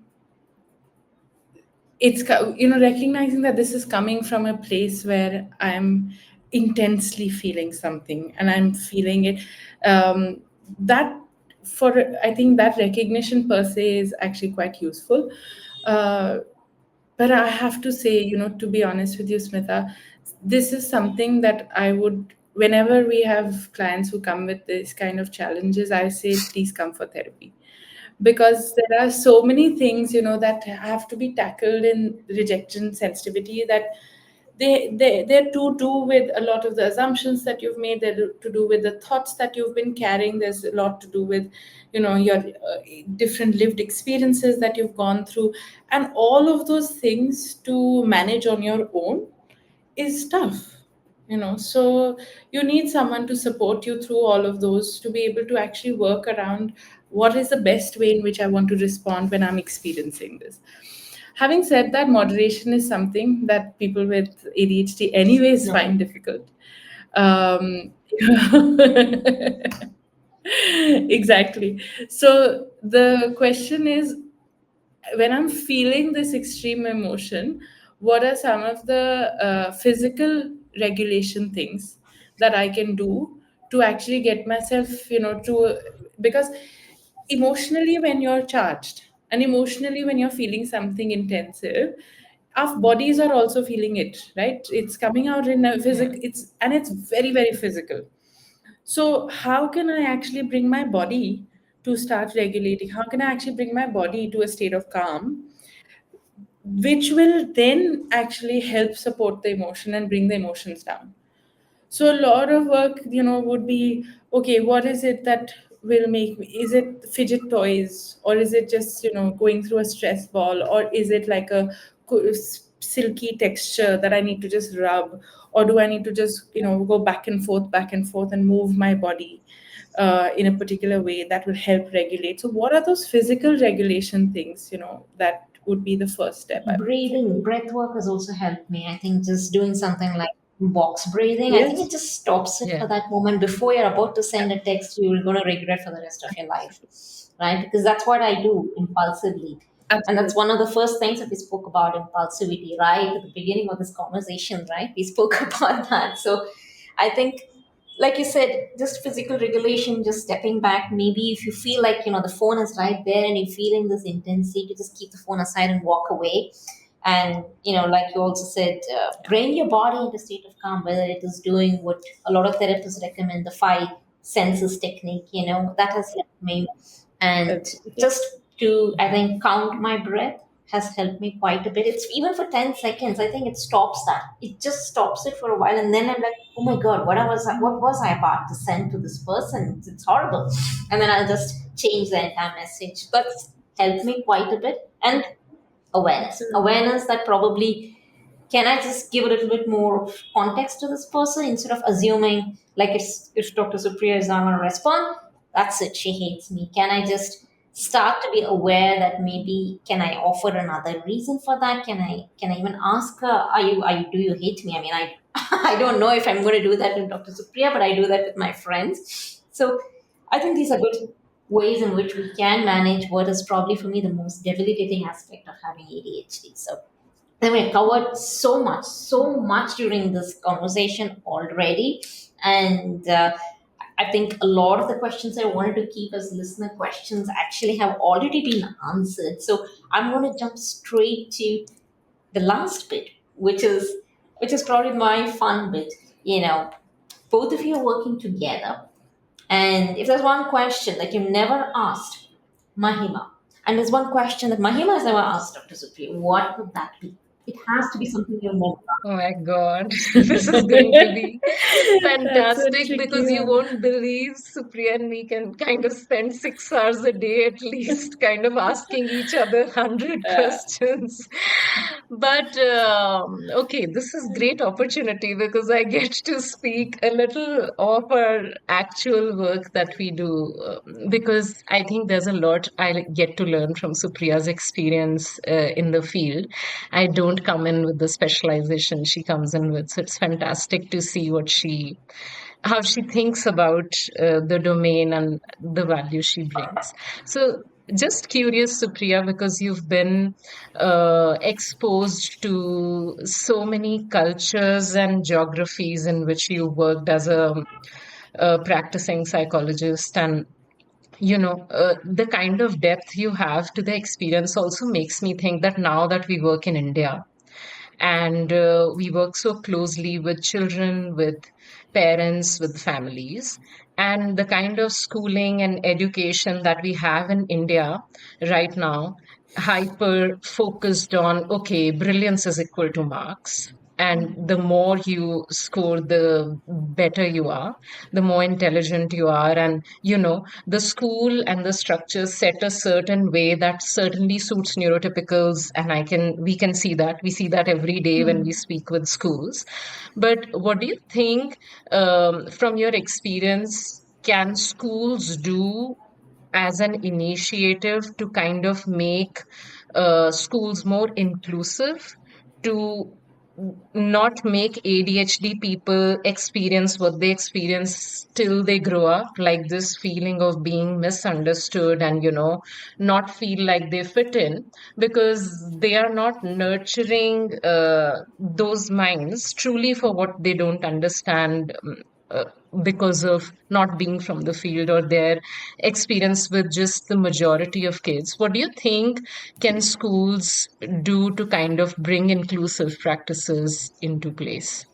[SPEAKER 3] recognizing that this is coming from a place where I'm intensely feeling something and I'm feeling it. That for I think that recognition per se is actually quite useful. Uh, but I have to say, to be honest with you, Smitha, this is something that I would, whenever we have clients who come with this kind of challenges, I say, please come for therapy. because there are so many things, that have to be tackled in rejection sensitivity, that they're to do with a lot of the assumptions that you've made. They're to do with the thoughts that you've been carrying. There's a lot to do with your different lived experiences that you've gone through, and all of those things to manage on your own is tough. So you need someone to support you through all of those, to be able to actually work around what is the best way in which I want to respond when I'm experiencing this. Having said that, moderation is something that people with ADHD anyways
[SPEAKER 1] No.
[SPEAKER 3] find difficult. um, exactly. So the question is, when I'm feeling this extreme emotion, what are some of the physical regulation things that I can do to actually get myself, to, because emotionally, when you're charged and emotionally, when you're feeling something intensive, our bodies are also feeling it, right? It's coming out in a
[SPEAKER 1] Yeah.
[SPEAKER 3] physical, it's very, very physical. So, how can I actually bring my body to start regulating? How can I actually bring my body to a state of calm, which will then actually help support the emotion and bring the emotions down? So a lot of work, would be, okay, what is it that will make me? Is it fidget toys, or is it just going through a stress ball, or is it like a silky texture that I need to just rub, or do I need to just go back and forth, and move my body in a particular way that will help regulate? So what are those physical regulation things? That would be the first step, I would say.
[SPEAKER 1] Breathing, breath work has also helped me. I think just doing something like box breathing, I think it
[SPEAKER 3] Yes,
[SPEAKER 1] just stops it
[SPEAKER 2] Yeah.
[SPEAKER 1] for that moment before you're about to send a text you're going to regret for the rest of your life, right? Because that's what I do impulsively. And that's
[SPEAKER 3] absolutely.
[SPEAKER 1] one of the first things that we spoke about, impulsivity, right? At the beginning of this conversation, right? We spoke about that. So I think, like you said, just physical regulation, just stepping back. Maybe if you feel like, the phone is right there and you're feeling this intensity, to just keep the phone aside and walk away. And, like you also said, bring your body into a state of calm, whether it is doing what a lot of therapists recommend, the five senses technique, that has helped me. And
[SPEAKER 3] Absolutely.
[SPEAKER 1] just to, I think, count my breath has helped me quite a bit. It's even for 10 seconds. I think it stops that. It just stops it for a while. And then I'm like, oh my God, what was I about to send to this person? It's horrible. And then I'll just change the entire message. That's helped me quite a bit. And awareness.
[SPEAKER 3] Absolutely.
[SPEAKER 1] Awareness that probably, can I just give a little bit more context to this person instead of assuming like if Dr. Supriya is not going to respond, that's it, she hates me. Can I just start to be aware that maybe can I offer another reason for that? Can I even ask her, are you do you hate me? I mean, I I don't know if I'm going to do that with Dr. Supriya, but I do that with my friends. So I think these are good ways in which we can manage what is probably for me the most debilitating aspect of having ADHD. So then we covered so much during this conversation already. And I think a lot of the questions I wanted to keep as listener questions actually have already been answered. So I'm going to jump straight to the last bit, which is probably my fun bit. You know, both of you are working together, and if there's one question that you've never asked Mahima, and there's one question that Mahima has never asked Dr. Supriya, what would that be? It has to be something you've never
[SPEAKER 2] Oh my God, this is going to be
[SPEAKER 3] That's a
[SPEAKER 2] fantastic
[SPEAKER 3] tricky
[SPEAKER 2] because you
[SPEAKER 3] one.
[SPEAKER 2] won't believe Supriya and me can kind of spend 6 hours a day at least, kind of asking each other 100
[SPEAKER 3] Uh,
[SPEAKER 2] questions. But okay, this is great opportunity because I get to speak a little of our actual work that we do because I think there's a lot I get to learn from Supriya's experience in the field. I don't come in with the specialization she comes in with. So it's fantastic to see how she thinks about the domain and the value she brings. So just curious, Supriya, because you've been exposed to so many cultures and geographies in which you worked as a practicing psychologist and the kind of depth you have to the experience also makes me think that now that we work in India, and we work so closely with children, with parents, with families. And the kind of schooling and education that we have in India right now, hyper focused on, okay, brilliance is equal to marks. And the more you score, the better you are, the more intelligent you are. And, the school and the structure set a certain way that certainly suits neurotypicals. And we can see that. We see that every day when we speak with schools. But what do you think, from your experience, can schools do as an initiative to kind of make schools more inclusive, to not make ADHD people experience what they experience till they grow up, like this feeling of being misunderstood and, not feel like they fit in, because they are not nurturing those minds truly for what they don't understand. Uh, because of not being from the field or their experience with just the majority of kids. What do you think can schools do to kind of bring inclusive practices into place?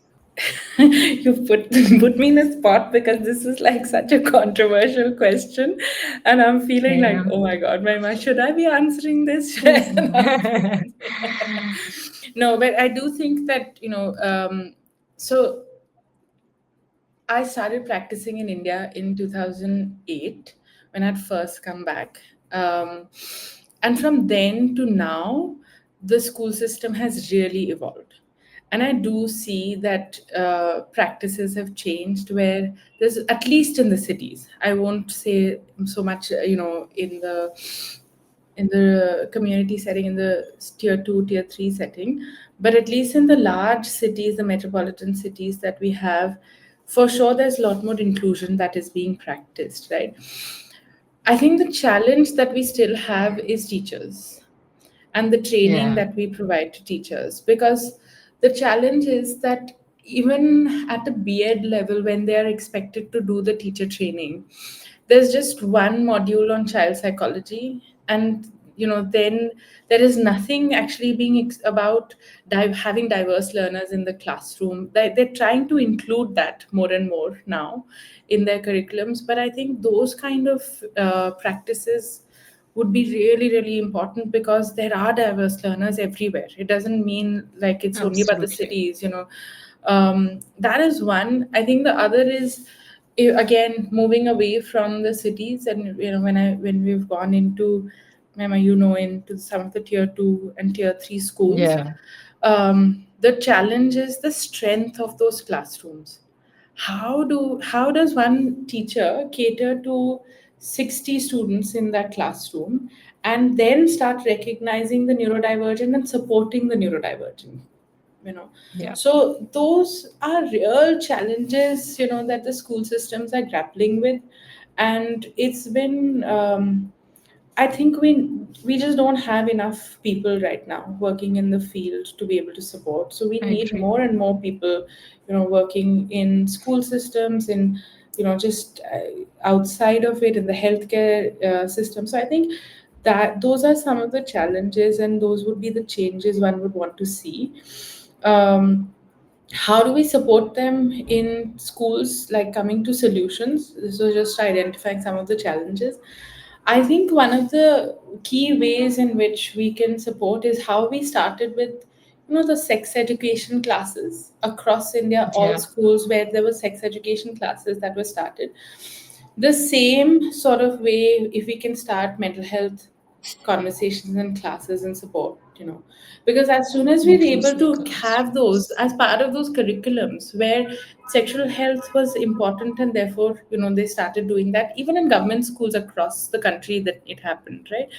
[SPEAKER 3] You put me in a spot because this is like such a controversial question, and I'm feeling like,
[SPEAKER 2] Yeah.
[SPEAKER 3] oh my god, Mahima, should I be answering this? Should I not be answering? No, but I do think that so I started practicing in India in 2008 when I'd first come back. And from then to now, the school system has really evolved. And I do see that practices have changed where there's, at least in the cities, I won't say so much, in the community setting, in the tier 2, tier 3 setting, but at least in the large cities, the metropolitan cities that we have, for sure there's a lot more inclusion that is being practiced, right? I think the challenge that we still have is teachers and the training
[SPEAKER 2] Yeah,
[SPEAKER 3] that we provide to teachers, because the challenge is that even at a B.Ed level, when they are expected to do the teacher training, there's just one module on child psychology, and then there is nothing actually being about having diverse learners in the classroom. They're trying to include that more and more now in their curriculums, but I think those kind of practices would be really really important, because there are diverse learners everywhere. It doesn't mean like it's only about the
[SPEAKER 2] absolutely.
[SPEAKER 3] cities. That is one. I think the other is, again, moving away from the cities, and when we've gone into, Mama, into some of the tier 2 and tier 3 schools,
[SPEAKER 2] Yeah,
[SPEAKER 3] the challenge is the strength of those classrooms. How does one teacher cater to 60 students in that classroom, and then start recognizing the neurodivergent and supporting the neurodivergent? you know
[SPEAKER 2] yeah,
[SPEAKER 3] so those are real challenges, that the school systems are grappling with. And it's been, I think we just don't have enough people right now working in the field to be able to support. So we
[SPEAKER 2] I
[SPEAKER 3] need
[SPEAKER 2] agree.
[SPEAKER 3] more and more people, working in school systems, in just outside of it, in the healthcare system. So I think that those are some of the challenges, and those would be the changes one would want to see. Um, how do we support them in schools, like coming to solutions? So just identifying some of the challenges. I think one of the key ways in which we can support is how we started with the sex education classes across India, all
[SPEAKER 2] Yeah,
[SPEAKER 3] schools where there were sex education classes that were started. The same sort of way, if we can start mental health conversations and classes and support, because as soon as we're able
[SPEAKER 2] inclusive
[SPEAKER 3] to have those
[SPEAKER 2] classrooms.
[SPEAKER 3] as part of those curriculums where sexual health was important, and therefore they started doing that even in government schools across the country, that it happened, right?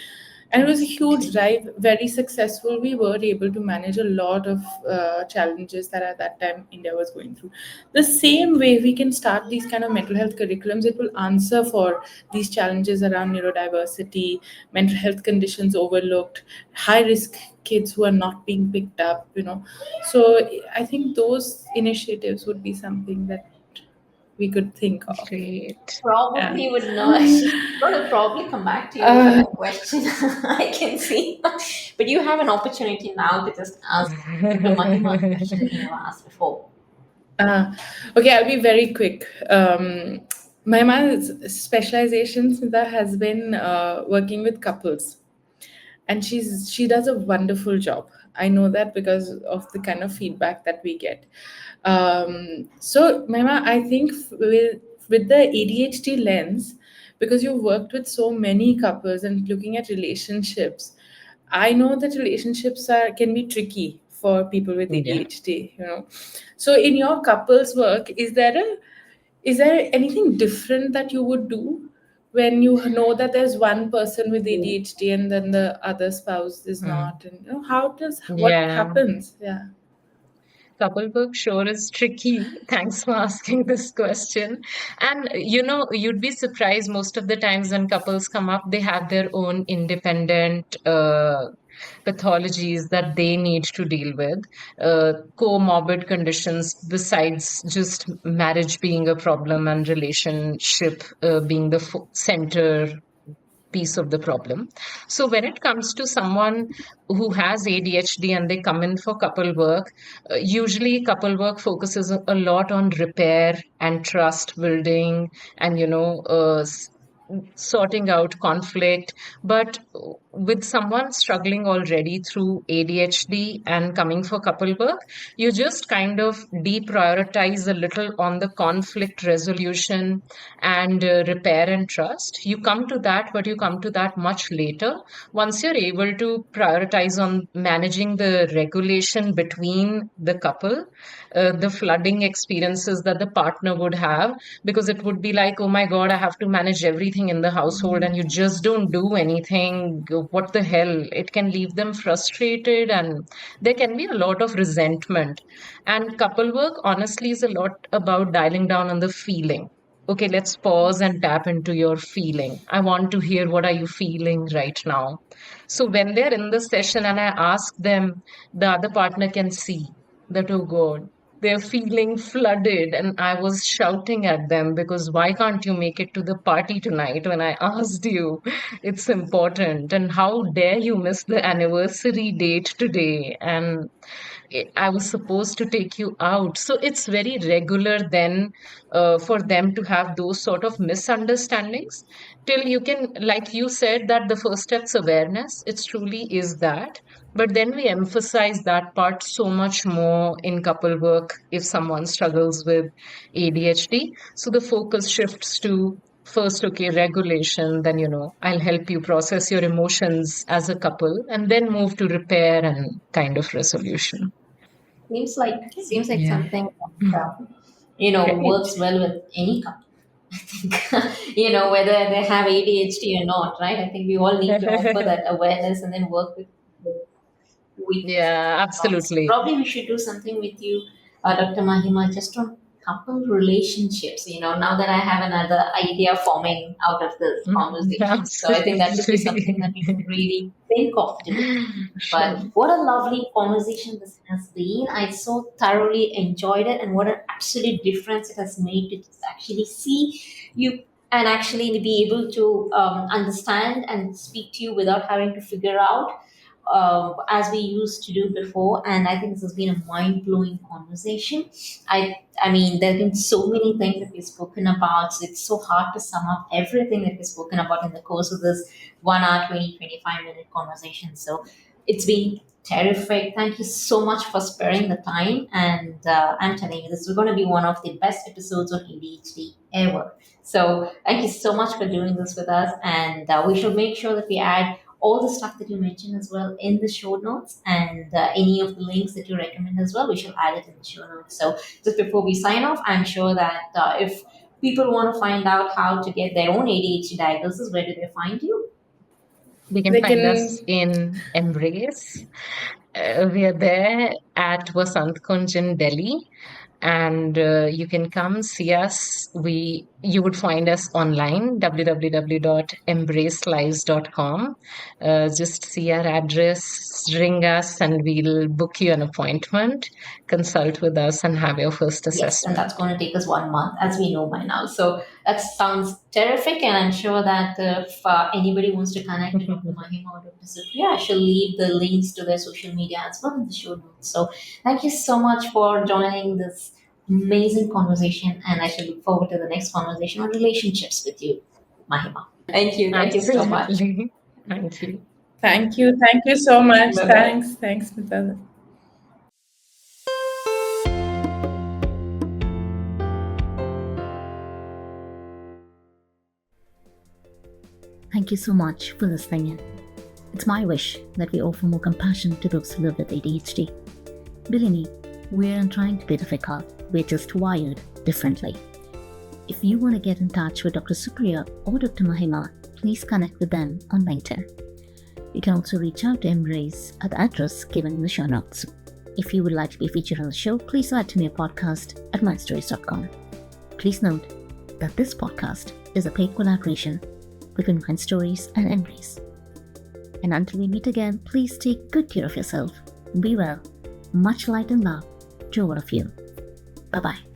[SPEAKER 3] And it was a huge
[SPEAKER 2] Absolutely.
[SPEAKER 3] drive, very successful. We were able to manage a lot of challenges that at that time India was going through. The same way we can start these kind of mental health curriculums, it will answer for these challenges around neurodiversity, mental health conditions overlooked, high risk kids who are not being picked up. So I think those initiatives would be something that we could think of.
[SPEAKER 2] Great.
[SPEAKER 3] Yeah.
[SPEAKER 1] Probably would know. She's going to probably come back to you for
[SPEAKER 3] Uh,
[SPEAKER 1] that question. I can see. But you have an opportunity now to just ask Dr. Mahima the question that you never asked before.
[SPEAKER 3] uh, okay, I'll be very quick. My mom's specialization, Smita, has been working with couples, and she does a wonderful job. I know that because of the kind of feedback that we get. So Mema, I think with the ADHD lens, because you've worked with so many couples and looking at relationships, I know that relationships are can be tricky for people with
[SPEAKER 2] Yeah.
[SPEAKER 3] ADHD, so in your couples work, is there anything different that you would do when you know that there's one person with ADHD and then the other spouse is
[SPEAKER 2] Mm.
[SPEAKER 3] not? And how does what
[SPEAKER 2] Yeah.
[SPEAKER 3] happens? Yeah.
[SPEAKER 2] Couple book sure is tricky. Thanks for asking this question. And you'd be surprised most of the times when couples come up, they have their own independent pathologies that they need to deal with, comorbid conditions besides just marriage being a problem and relationship being the center piece of the problem. So when it comes to someone who has ADHD and they come in for couple work, usually couple work focuses a lot on repair and trust building and sorting out conflict. But with someone struggling already through ADHD and coming for couple work, you just kind of deprioritize a little on the conflict resolution and repair and trust. You come to that, but you come to that much later. Once you're able to prioritize on managing the regulation between the couple, the flooding experiences that the partner would have, because it would be like, oh my God, I have to manage everything in the household, and you just don't do anything. What the hell? It can leave them frustrated, and there can be a lot of resentment. And couple work, honestly, is a lot about dialing down on the feeling. Okay, let's pause and tap into your feeling. I want to hear what are you feeling right now. So when they're in the session and I ask them, the other partner can see that, oh God, they're feeling flooded. And I was shouting at them because why can't you make it to the party tonight when I asked you? It's important. And how dare you miss the anniversary date today? And I was supposed to take you out. So it's very regular then for them to have those sort of misunderstandings till you can, like you said, that the first step's awareness. It truly is that. But then we emphasize that part so much more in couple work if someone struggles with ADHD. So the focus shifts to first, okay, regulation, then, I'll help you process your emotions as a couple, and then move to repair and kind of resolution.
[SPEAKER 1] Seems like
[SPEAKER 2] Yeah.
[SPEAKER 1] something that
[SPEAKER 2] Great.
[SPEAKER 1] works well with any couple. I think whether they have ADHD or not, right? I think we all need to offer that awareness and then work with these
[SPEAKER 2] Yeah,
[SPEAKER 1] thoughts.
[SPEAKER 2] absolutely.
[SPEAKER 1] Probably we should do something with you, Dr. Mahima, just on couple relationships. Now that I have another idea forming out of this conversation, so I think that would be something
[SPEAKER 2] Absolutely.
[SPEAKER 1] that we should really think of to do. But
[SPEAKER 2] Sure.
[SPEAKER 1] what a lovely conversation this has been. I so thoroughly enjoyed it, and what an absolute difference it has made to just actually see you and actually be able to understand and speak to you without having to figure out as we used to do before. And I think this has been a mind blowing conversation. I mean, there have been so many things that we've spoken about. So it's so hard to sum up everything that we've spoken about in the course of this 1 hour, 25 minute conversation. So it's been terrific. Thank you so much for sparing the time. And I'm telling you, this is going to be one of the best episodes on ADHD ever. So thank you so much for doing this with us. And we should make sure that we add all the stuff that you mentioned as well in the show notes, and any of the links that you recommend as well. We shall add it in the show notes. So just before we sign off, I'm sure that if people want to find out how to get their own ADHD diagnosis, where do they find you?
[SPEAKER 2] We can
[SPEAKER 3] They
[SPEAKER 2] find us
[SPEAKER 3] can.
[SPEAKER 2] in Embrace. We are there at Vasant Kunj in Delhi. and you can come see us. You would find us online, www.embracelives.com. Just see our address, ring us, and we'll book you an appointment, consult with us, and have your first
[SPEAKER 1] Yes, and that's
[SPEAKER 2] assessment.
[SPEAKER 1] going to take us 1 month, as we know by now. So that sounds terrific, and I'm sure that if anybody wants to connect to Dr. Mahima or Dr. Supriya, I shall leave the links to their social media as well in the show notes. So thank you so much for joining this amazing conversation, and I shall look forward to the next conversation on relationships with you, Mahima. Thank you. Thank you so much.
[SPEAKER 2] Absolutely. Thank you.
[SPEAKER 3] Thank you. Thank you so much.
[SPEAKER 1] Bye bye.
[SPEAKER 3] Thanks. Thanks, Smitha.
[SPEAKER 4] Thank you so much for listening in. It's my wish that we offer more compassion to those who live with ADHD. Believe me, we aren't trying to be difficult, we're just wired differently. If you want to get in touch with Dr. Supriya or Dr. Mahima, please connect with them on LinkedIn. You can also reach out to Embrace at the address given in the show notes. If you would like to be featured on the show, please write to me a podcast at mindstories.com. Please note that this podcast is a paid collaboration between Mind Stories and Embrace. And until we meet again, please take good care of yourself. Be well. Much light and love to all of you. Bye-bye.